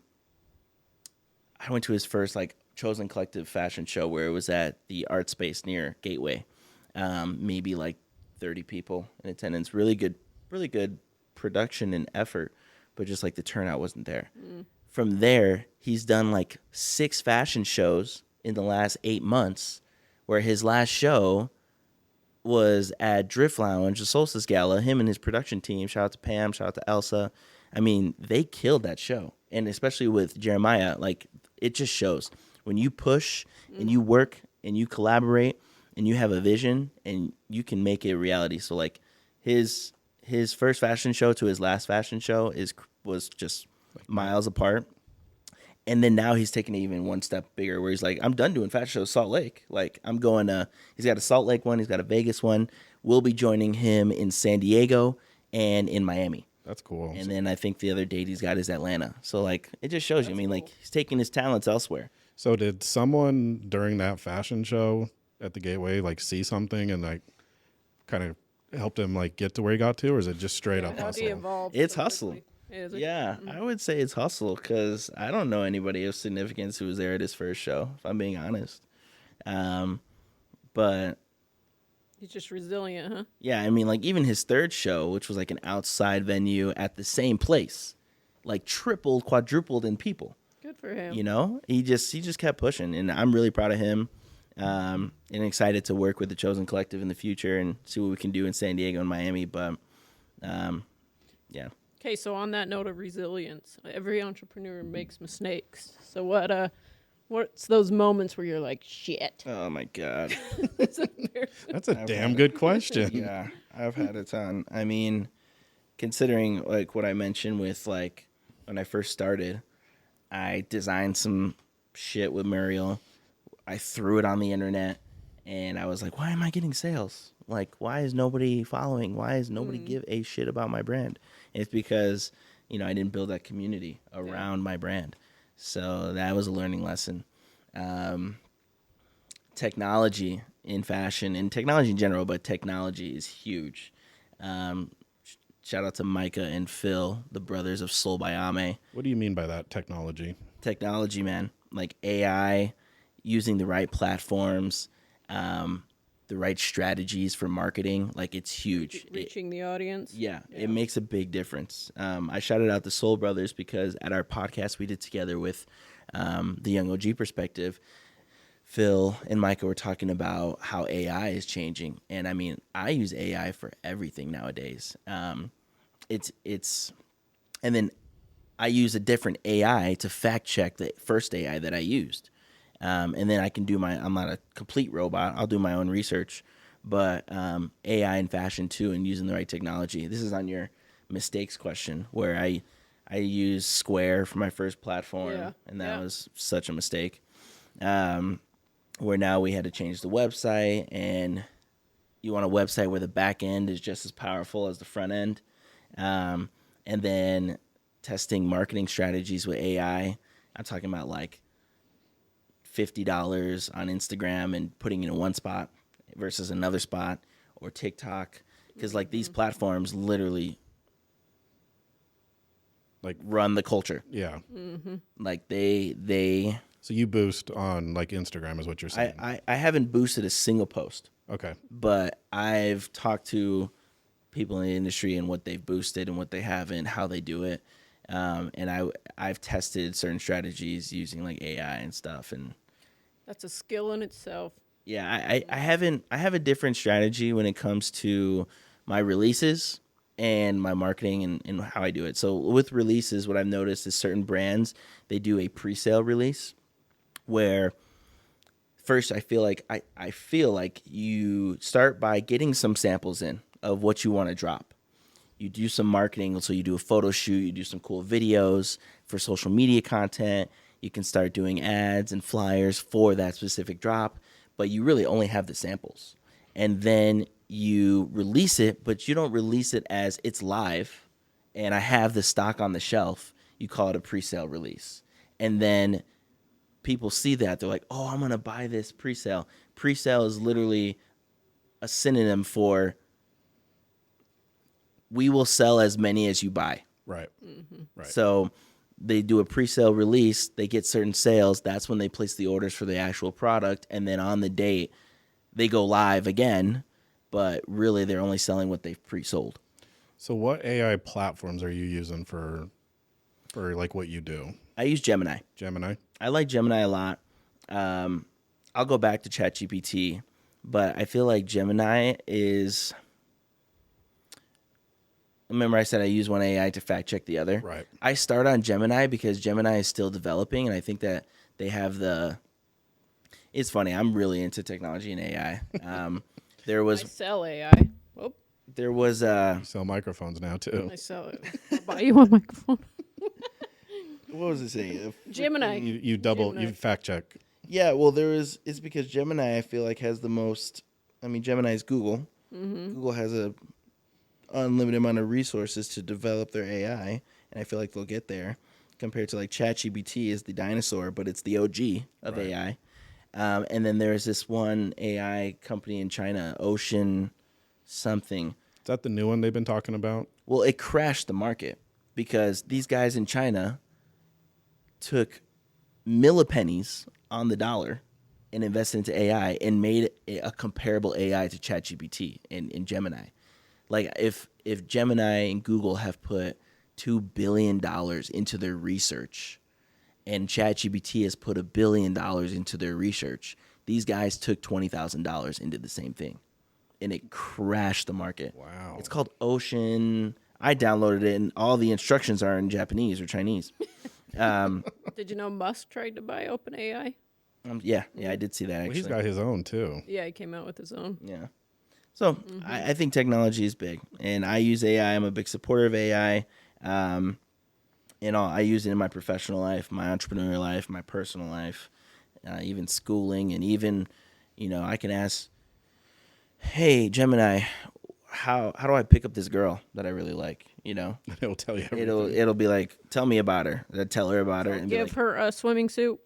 S4: I went to his first like Chosen Collective fashion show where it was at the art space near Gateway. Maybe like 30 people in attendance. Really good production and effort, but just like the turnout wasn't there. From there, he's done like 6 fashion shows in the last 8 months, where his last show was at Drift Lounge, the Solstice Gala. Him and his production team, shout out to Pam, shout out to Elsa. I mean, they killed that show. And especially with Jeremiah, like, it just shows. When you push and you work and you collaborate and you have a vision and you can make it a reality. So, like, his first fashion show to his last fashion show was just miles apart. And then now he's taking it even one step bigger, where he's like, I'm done doing fashion shows Salt Lake. Like, I'm going he's got a Salt Lake one, he's got a Vegas one. We'll be joining him in San Diego and in Miami.
S2: That's cool.
S4: And then I think the other date he's got is Atlanta. So, like, it just shows you. I mean, like, he's taking his talents elsewhere.
S2: So did someone during that fashion show at the Gateway, like, see something and, like, kind of helped him, like, get to where he got to? Or is it just straight up
S3: How do you
S2: hustle?
S3: evolve
S4: It's
S3: so
S4: hustle.
S3: quickly? Is it?
S4: Yeah, I would say it's hustle, because I don't know anybody of significance who was there at his first show, if I'm being honest. But
S3: He's just resilient, huh?
S4: yeah, I mean, like, even his third show, which was like an outside venue at the same place, like tripled, quadrupled in people.
S3: Good for him.
S4: You know, he just kept pushing, and I'm really proud of him. And excited to work with the Chosen Collective in the future and see what we can do in San Diego and Miami. But Yeah.
S3: Okay, so on that note of resilience, every entrepreneur makes mistakes. So what's those moments where you're like, shit?
S4: Oh my God.
S2: That's a damn good question.
S4: Yeah, I've had a ton. I mean, considering like what I mentioned with like when I first started, I designed some shit with Muriel. I threw it on the internet and I was like, why am I getting sales? Like, why is nobody following? Why is nobody give a shit about my brand? And it's because, I didn't build that community around my brand. So that was a learning lesson. Technology in fashion and technology in general, but technology is huge. Shout out to Micah and Phil, the brothers of Soul by Ame.
S2: What do you mean by that technology?
S4: Technology, man, like AI, using the right platforms, the right strategies for marketing, like it's huge.
S3: Reaching the audience.
S4: Yeah, it makes a big difference. I shouted out the Soul Brothers because at our podcast we did together with the Young OG Perspective, Phil and Micah were talking about how AI is changing. And I mean, I use AI for everything nowadays. And then I use a different AI to fact check the first AI that I used. And then I can do I'm not a complete robot. I'll do my own research, but AI in fashion too, and using the right technology. This is on your mistakes question where I used Square for my first platform, and that was such a mistake. Where now we had to change the website, and you want a website where the back end is just as powerful as the front end. And then testing marketing strategies with AI. I'm talking about like $50 on Instagram and putting it in one spot versus another spot, or TikTok. Because like these platforms literally
S2: Like
S4: run the culture.
S2: Yeah.
S4: Like they
S2: So you boost on like Instagram is what you're saying.
S4: I haven't boosted a single post,
S2: Okay.
S4: but I've talked to people in the industry and what they've boosted and what they haven't, how they do it. And I've tested certain strategies using like AI and stuff. And
S3: That's a skill in itself.
S4: yeah, I have a different strategy when it comes to my releases and my marketing and how I do it. So with releases, what I've noticed is certain brands, they do a pre-sale release where first I feel like you start by getting some samples in of what you want to drop. You do some marketing, so you do a photo shoot, you do some cool videos for social media content. You can start doing ads and flyers for that specific drop, but you really only have the samples. And then you release it, but you don't release it as it's live and I have the stock on the shelf. You call it a pre-sale release. And then people see that. They're like, oh, I'm going to buy this pre-sale. Pre-sale is literally a synonym for we will sell as many as you buy.
S2: Right. Right.
S4: So they do a pre-sale release, they get certain sales, that's when they place the orders for the actual product, and then on the date they go live again, but really they're only selling what they've pre-sold.
S2: So what AI platforms are you using for like what you do?
S4: I use Gemini.
S2: Gemini?
S4: I like Gemini a lot. I'll go back to ChatGPT, but I feel like Gemini is... Remember I said I use one AI to fact check the other?
S2: Right.
S4: I start on Gemini because Gemini is still developing, and I think that they have It's funny. I'm really into technology and AI.
S3: I sell AI. Oh,
S4: There was
S2: You sell microphones now too.
S3: I sell it. I'll buy you a microphone.
S4: what was it saying?
S3: Gemini.
S2: You double
S3: Gemini.
S2: you fact check.
S4: Yeah, well, it's because Gemini I feel like has the most. I mean, Gemini is Google. Google has a unlimited amount of resources to develop their AI, and I feel like they'll get there. Compared to like ChatGPT is the dinosaur, but it's the OG of AI. And then there's this one AI company in China, Ocean something.
S2: Is that the new one they've been talking about?
S4: Well, it crashed the market because these guys in China took millipennies on the dollar and invested into AI and made a comparable AI to ChatGPT in Gemini. Like if Gemini and Google have put $2 billion into their research and ChatGPT has put $1 billion into their research, these guys took $20,000 into the same thing. and it crashed the market.
S2: Wow.
S4: It's called Ocean. I downloaded it, and all the instructions are in Japanese or Chinese.
S3: Did you know Musk tried to buy OpenAI?
S4: Yeah, I did see that actually.
S2: Well, he's got his own too.
S3: Yeah, he came out with his own.
S4: Yeah. So I think technology is big, and I use AI. I'm a big supporter of AI. I use it in my professional life, my entrepreneurial life, my personal life, even schooling, and even, I can ask, hey, Gemini, how do I pick up this girl that I really like?
S2: It'll tell you everything.
S4: It'll be like, tell me about her. I'd tell her about her, and be
S3: Give
S4: like,
S3: her a swimming suit.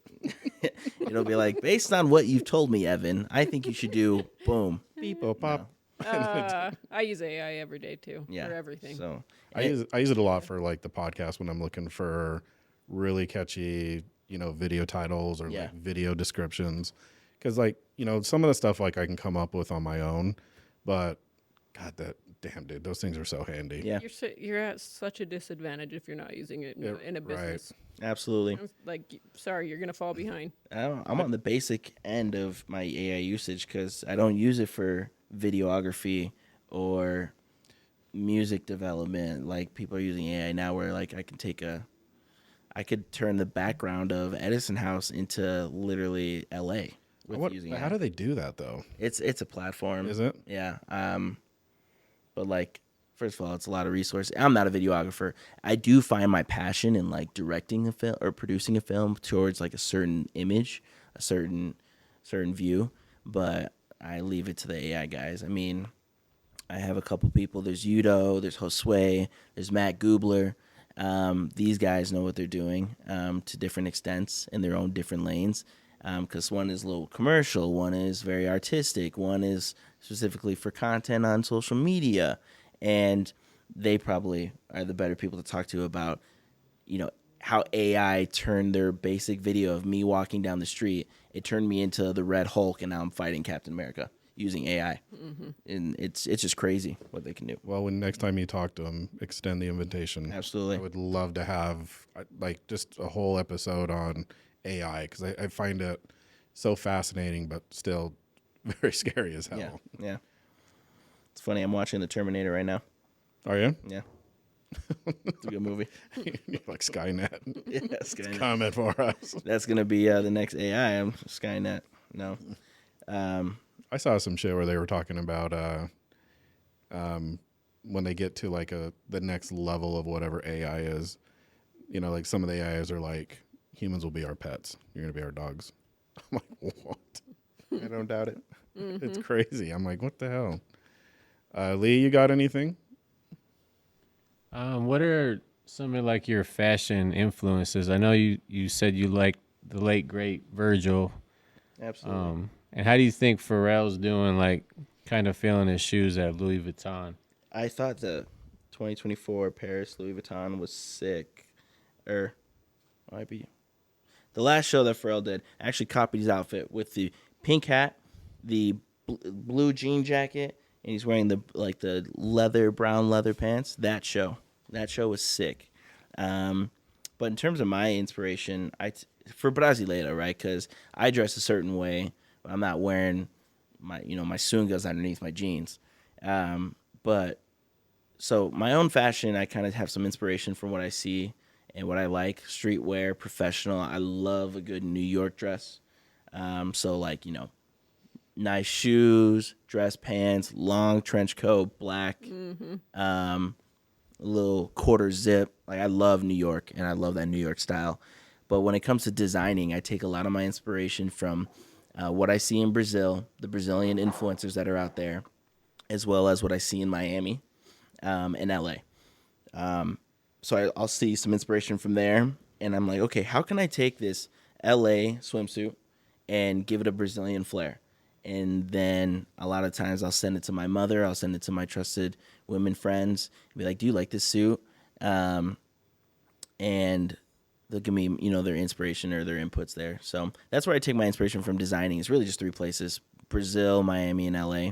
S4: it'll be like, based on what you've told me, Evan, I think you should do boom.
S2: Beep, oh, pop.
S3: I use AI every day too
S4: Yeah.
S3: for everything.
S4: So
S2: I use it a lot for like the podcast when I'm looking for really catchy, video titles or like video descriptions. Because like, some of the stuff like I can come up with on my own, but God, damn dude, those things are so handy.
S4: yeah,
S3: You're at such a disadvantage if you're not using it in a business.
S4: absolutely.
S3: Like, sorry, you're gonna fall behind.
S4: I'm on the basic end of my AI usage because I don't use it for videography or music development like people are using AI now, where like I could turn the background of Edison House into literally LA with using
S2: How
S4: AI.
S2: do they do that though?
S4: It's a platform.
S2: Is it?
S4: Yeah. But like, first of all, it's a lot of resources. I'm not a videographer. I do find my passion in like directing a film or producing a film towards like a certain image, a certain view, but I leave it to the AI guys. I mean, I have a couple people. There's Udo, there's Josue, there's Matt Gubler. These guys know what they're doing to different extents in their own different lanes. Because one is a little commercial, one is very artistic, one is specifically for content on social media, and they probably are the better people to talk to about, how AI turned their basic video of me walking down the street. It turned me into the Red Hulk, and now I'm fighting Captain America using AI, and it's just crazy what they can do.
S2: Well, when next time you talk to them, extend the invitation.
S4: Absolutely.
S2: I would love to have like just a whole episode on AI because I find it so fascinating, but still very scary as hell.
S4: Yeah. It's funny. I'm watching The Terminator right now.
S2: Are you?
S4: Yeah. It's a good movie.
S2: You're like Skynet.
S4: Yeah, Skynet.
S2: Comment for us.
S4: That's gonna be the next AI. I'm Skynet. No.
S2: I saw some shit where they were talking about when they get to like the next level of whatever AI is, like some of the AIs are like, humans will be our pets. You're going to be our dogs. I'm like, what? I don't doubt it. It's crazy. I'm like, what the hell? Lee, you got anything?
S5: What are some of like your fashion influences? I know you said you like the late great Virgil.
S4: Absolutely.
S5: And how do you think Pharrell's doing, like kind of feeling his shoes at Louis Vuitton?
S4: I thought the 2024 Paris Louis Vuitton was sick. Might be. The last show that Pharrell did, I actually copied his outfit with the pink hat, the blue jean jacket, and he's wearing the brown leather pants. That show was sick. But in terms of my inspiration, for Brasileira, right? Because I dress a certain way, but I'm not wearing my sungas underneath my jeans. But so my own fashion, I kind of have some inspiration from what I see and what I like. Streetwear, professional. I love a good New York dress. So like, nice shoes, dress pants, long trench coat, black, little quarter zip. Like I love New York and I love that New York style. But when it comes to designing, I take a lot of my inspiration from what I see in Brazil, the Brazilian influencers that are out there, as well as what I see in Miami and LA. So I'll see some inspiration from there, and I'm like, okay, how can I take this LA swimsuit and give it a Brazilian flair? And then a lot of times I'll send it to my mother, I'll send it to my trusted women friends, and be like, do you like this suit? And they'll give me, their inspiration or their inputs there. So that's where I take my inspiration from designing. It's really just three places: Brazil, Miami, and LA,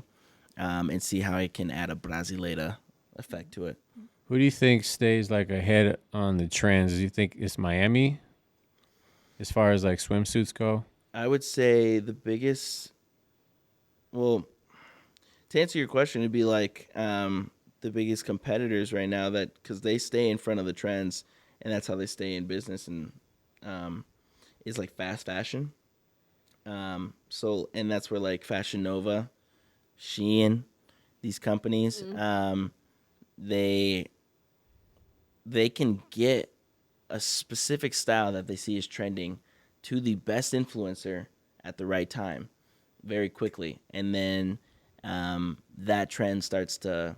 S4: and see how I can add a Brasileira effect to it.
S5: Who do you think stays like ahead on the trends? Do you think it's Miami as far as like swimsuits go?
S4: I would say the biggest, To answer your question, it'd be like the biggest competitors right now that because they stay in front of the trends, and that's how they stay in business, and is like fast fashion. And that's where like Fashion Nova, Shein, these companies, they can get a specific style that they see is trending to the best influencer at the right time very quickly, and then that trend starts to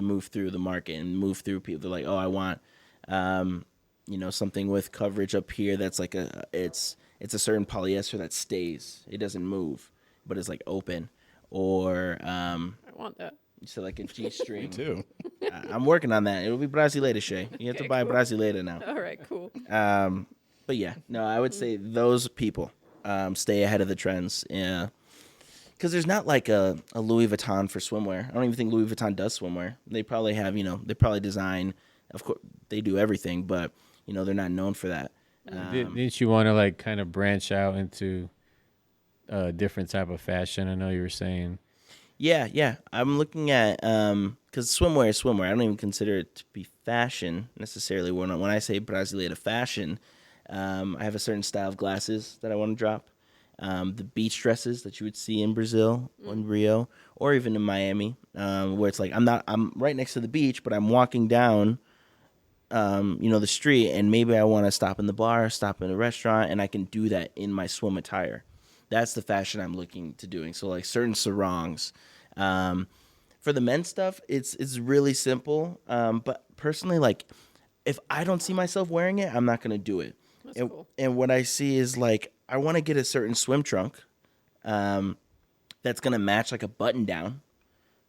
S4: move through the market and move through people. They're like, oh, I want something with coverage up here that's like it's a certain polyester that stays, it doesn't move, but it's like open, or
S3: I want that.
S4: so like a G-string.
S2: Me too.
S4: I'm working on that. It'll be Brasileira, Shay. You have to buy
S3: cool.
S4: Brasileira now.
S3: All right, cool.
S4: But yeah, no, I would say those people stay ahead of the trends. Yeah, because there's not like a Louis Vuitton for swimwear. I don't even think Louis Vuitton does swimwear. They probably have, they probably design. Of course, they do everything, but they're not known for that.
S5: Didn't you want to like kind of branch out into a different type of fashion? I know you were saying.
S4: Yeah. I'm looking at because swimwear is swimwear. I don't even consider it to be fashion necessarily. When I say Brasileira fashion, I have a certain style of glasses that I want to drop. The beach dresses that you would see in Brazil, in Rio, or even in Miami, where it's like I'm right next to the beach, but I'm walking down, the street, and maybe I want to stop in the bar, stop in a restaurant, and I can do that in my swim attire. That's the fashion I'm looking to doing. So like certain sarongs. For the men's stuff, it's really simple. But personally, like if I don't see myself wearing it, I'm not gonna do it.
S3: That's cool.
S4: And what I see is like I want to get a certain swim trunk, that's gonna match like a button down.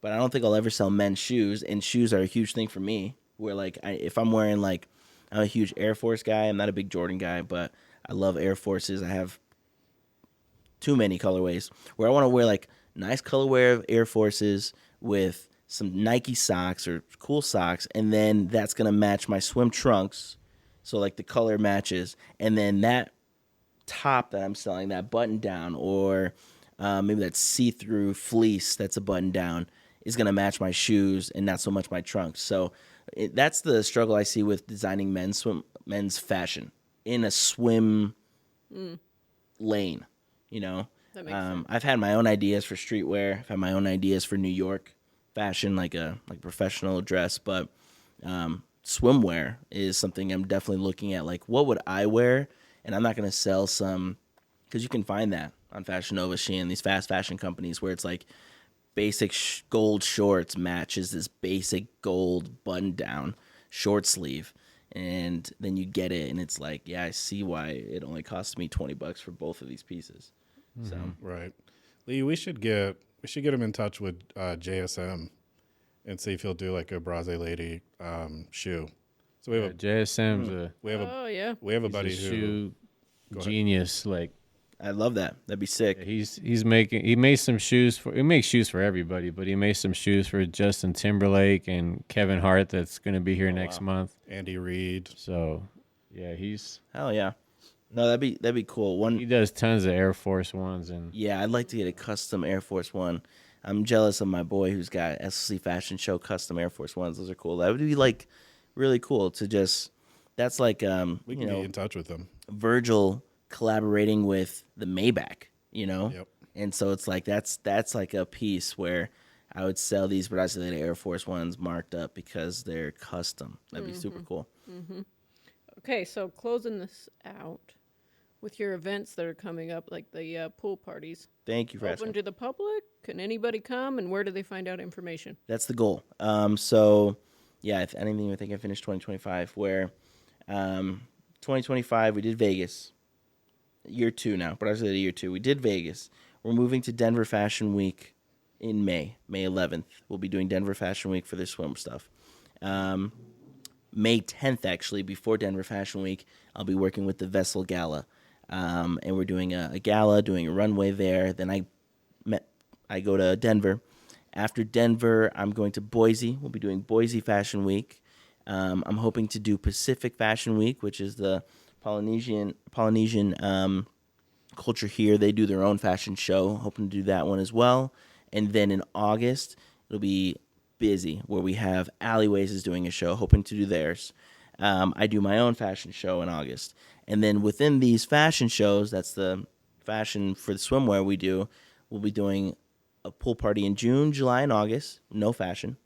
S4: But I don't think I'll ever sell men's shoes, and shoes are a huge thing for me. Where like if I'm wearing like I'm a huge Air Force guy. I'm not a big Jordan guy, but I love Air Forces. I have too many colorways where I want to wear like nice colorway of Air Forces with some Nike socks or cool socks, and then that's gonna match my swim trunks, so like the color matches, and then that top that I'm selling, that button down, or maybe that see-through fleece that's a button down, is gonna match my shoes and not so much my trunks. So that's the struggle I see with designing men's fashion in a swim lane.
S3: That makes sense.
S4: I've had my own ideas for streetwear. I've had my own ideas for New York fashion, like professional dress. But swimwear is something I'm definitely looking at. Like, what would I wear? And I'm not going to sell some, because you can find that on Fashion Nova, Shein, these fast fashion companies where it's like basic gold shorts matches this basic gold button down short sleeve. And then you get it, and it's like, yeah, I see why it only cost me $20 for both of these pieces. So
S2: Right. Lee, we should get him in touch with JSM and see if he'll do like a Brasileira shoe. So we have
S5: JSM's
S3: Oh yeah.
S2: we have a
S5: he's
S2: buddy
S5: a
S2: who
S5: shoe
S2: Go ahead.
S5: genius. Like
S4: I love that. That'd be sick.
S5: he made some shoes he makes shoes for everybody, but he made some shoes for Justin Timberlake and Kevin Hart that's going to be here next month.
S2: Andy Reid.
S5: So yeah,
S4: Hell yeah. No, that'd be cool.
S5: he does tons of Air Force Ones, and
S4: Yeah, I'd like to get a custom Air Force One. I'm jealous of my boy who's got SLC Fashion Show custom Air Force Ones. Those are cool. That would be like really cool to just. That's like
S2: We can get in touch with him.
S4: Virgil collaborating with the Maybach.
S2: Yep.
S4: And so it's like that's like a piece where I would sell these Brasileira Air Force Ones marked up because they're custom. That'd be super cool.
S3: Okay, so closing this out with your events that are coming up, like the pool parties.
S4: Thank you for asking.
S3: Open to the public? Can anybody come, and where do they find out information?
S4: That's the goal. So, yeah, if anything, I think I finished 2025, where 2025, we did Vegas. Year 2 now, but I was at year 2. We did Vegas. We're moving to Denver Fashion Week in May 11th. We'll be doing Denver Fashion Week for the swim stuff. May 10th, actually, before Denver Fashion Week, I'll be working with the Vessel Gala. And we're doing a gala, doing a runway there. Then I go to Denver. After Denver, I'm going to Boise. We'll be doing Boise Fashion Week. I'm hoping to do Pacific Fashion Week, which is the Polynesian culture here. They do their own fashion show. Hoping to do that one as well. And then in August, it'll be busy where we have Alleyways is doing a show, hoping to do theirs. I do my own fashion show in August. And then within these fashion shows, that's the fashion for the swimwear we do, we'll be doing a pool party in June, July, and August. No fashion,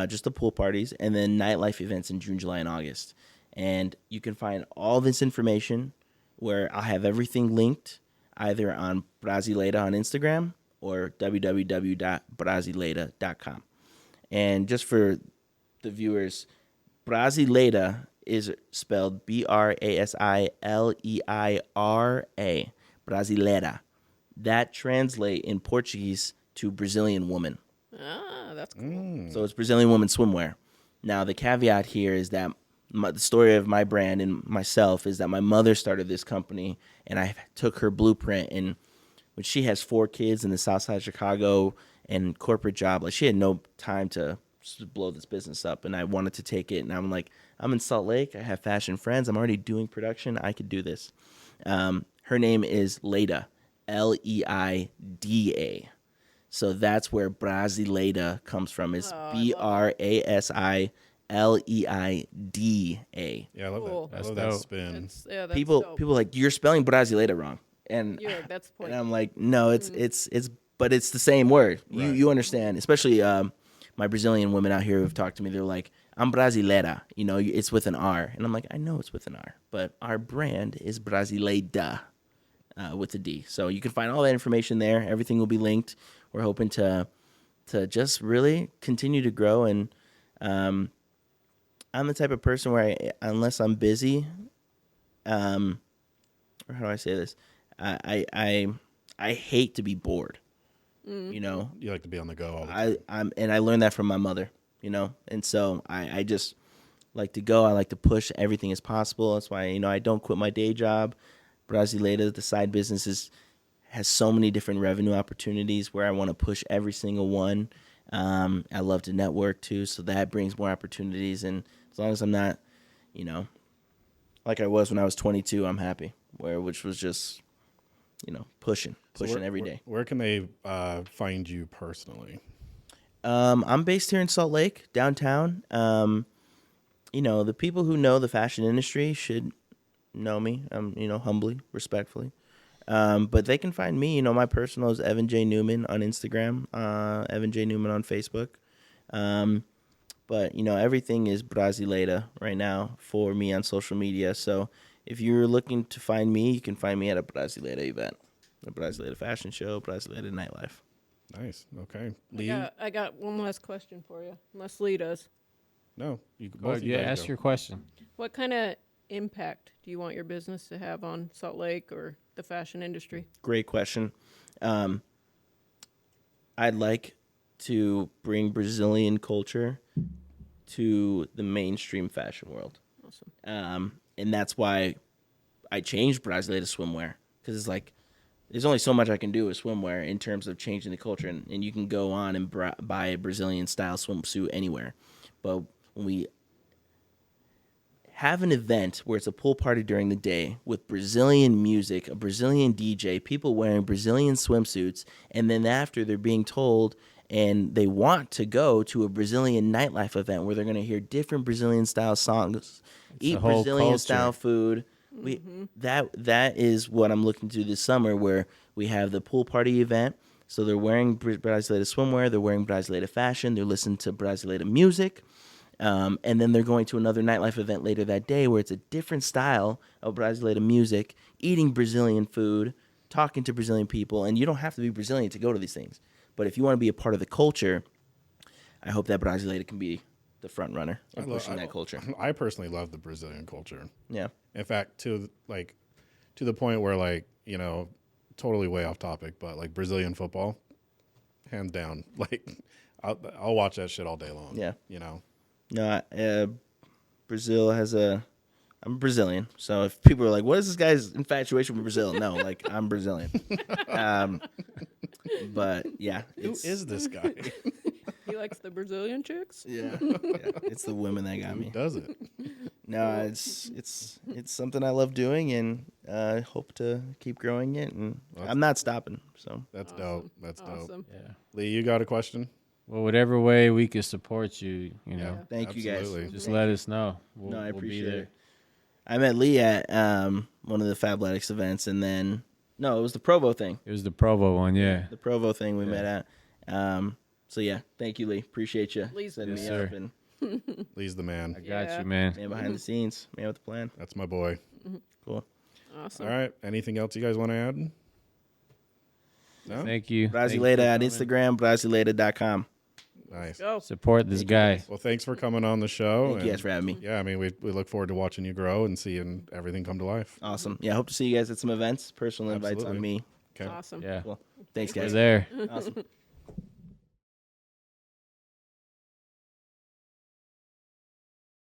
S4: just the pool parties. And then nightlife events in June, July, and August. And you can find all this information where I'll have everything linked either on Brasileda on Instagram or www.brasileda.com. And just for the viewers, Brasileda is spelled Brasileira. Brasileda. That translate in Portuguese to Brazilian woman.
S3: Ah, that's cool.
S4: So it's Brazilian woman swimwear. Now, the caveat here is that the story of my brand and myself is that my mother started this company, and I took her blueprint. And when she has 4 kids in the South Side of Chicago and corporate job, like she had no time to blow this business up. And I wanted to take it, and I'm like, I'm in Salt Lake. I have fashion friends. I'm already doing production. I could do this. Her name is Leida, Leida. So that's where Brasileda comes from. It's Brasileida.
S2: Yeah, I love
S3: Cool.
S2: that. I
S5: That's
S2: love that
S5: dope.
S2: spin.
S3: That's
S4: People
S3: dope.
S4: are like, you're spelling Brasileda wrong. And
S3: You're like, that's the point.
S4: and I'm like, no, it's but it's the same word.
S2: Right.
S4: You understand, especially my Brazilian women out here who've talked to me. They're like, I'm Brasileira. You know, it's with an R, and I'm like, I know it's with an R, but our brand is Brasileda with a D. So you can find all that information there. Everything will be linked. We're hoping to just really continue to grow, and I'm the type of person where unless I'm busy, or how do I say this? I hate to be bored. You know,
S2: You like to be on the go all the time.
S4: I learned that from my mother, you know, and so I just like to go. I like to push everything as possible. That's why, you know, I don't quit my day job. Brasileda, the side business has so many different revenue opportunities where I want to push every single one. I love to network too, so that brings more opportunities. And as long as I'm not, you know, like I was when I was 22, I'm happy. Which was just, you know, pushing every day.
S2: Where can they find you personally?
S4: I'm based here in Salt Lake, downtown. You know, the people who know the fashion industry should know me, you know, humbly, respectfully. But they can find me, you know, my personal is Evan J Newman on Instagram, Evan J Newman on Facebook. But, you know, everything is Brasileda right now for me on social media. So if you're looking to find me, you can find me at a Brasileda event, a Brasileda fashion show, Brasileda nightlife.
S2: Nice. Okay. Lee?
S3: I got one last question for you, unless Lee does.
S2: No. You
S5: Oh,
S2: both of you
S5: yeah,
S2: guys
S5: ask
S2: go.
S5: your question.
S3: What kind of impact do you want your business to have on Salt Lake or the fashion industry?
S4: Great question. I'd like to bring Brazilian culture to the mainstream fashion world.
S3: Awesome.
S4: And that's why I changed Brasileda swimwear, because it's like there's only so much I can do with swimwear in terms of changing the culture, and you can go on and buy a Brazilian style swimsuit anywhere. But when we have an event where it's a pool party during the day with Brazilian music, a Brazilian DJ, people wearing Brazilian swimsuits, and then after they're being told and they want to go to a Brazilian nightlife event where they're going to hear different Brazilian style songs, eat
S5: a whole
S4: Brazilian style
S5: culture.
S4: food. That is what I'm looking to this summer, where we have the pool party event. So they're wearing Brasileda swimwear, they're wearing Brasileda fashion, they're listening to Brasileda music. And then they're going to another nightlife event later that day where it's a different style of Brasileda music, eating Brazilian food, talking to Brazilian people. And you don't have to be Brazilian to go to these things. But if you want to be a part of the culture, I hope that Brasileda can be the front runner in pushing that culture.
S2: I personally love the Brazilian culture.
S4: Yeah.
S2: In fact, to the point where, like, you know, totally way off topic, but like Brazilian football, hands down. Like, I'll watch that shit all day long.
S4: Yeah.
S2: You know.
S4: No, Brazil has I'm Brazilian, so if people are like, "What is this guy's infatuation with Brazil?" No, like I'm Brazilian. But yeah,
S2: Who is this guy?
S3: He likes the Brazilian chicks?
S4: Yeah, it's the women that got
S2: Who
S4: me.
S2: does it?
S4: No, it's something I love doing, and hope to keep growing it, and I'm not stopping. So
S2: That's
S3: Awesome.
S2: dope. That's dope.
S3: Awesome.
S5: Yeah.
S2: Lee, you got a question?
S5: Well, whatever way we can support you, you know,
S4: thank you guys.
S2: Absolutely.
S5: just let us know. We'll,
S4: No, I
S5: we'll be
S4: appreciate
S5: there.
S4: it. I met Lee at one of the Fabletics events, and then it was the Provo thing.
S5: It was the Provo one, yeah.
S4: The Provo thing we met at. So yeah, thank you, Lee. Appreciate you
S3: Lee's
S4: setting
S5: Yes,
S4: me
S5: sir.
S4: up and
S2: Lee's the man.
S5: I got
S3: Yeah.
S5: you, man.
S4: man behind the scenes, man with the plan.
S2: That's my boy.
S4: Cool.
S3: Awesome.
S2: All right. Anything else you guys want to add? No?
S5: Thank you.
S4: Brazileta at
S5: Thanks for
S4: Instagram, Brazileta.com.
S2: Nice.
S3: Go.
S5: coming. Support this guy.
S2: Well, thanks for coming on the show.
S4: Thank you guys for having me.
S2: Yeah, I mean, we look forward to watching you grow and seeing everything come to life.
S4: Awesome. Yeah, I hope to see you guys at some events. Personal invites on
S2: Absolutely.
S4: me.
S2: Okay.
S3: Awesome.
S5: Yeah.
S4: Cool. Thanks,
S5: We're
S4: guys.
S5: there.
S4: Awesome.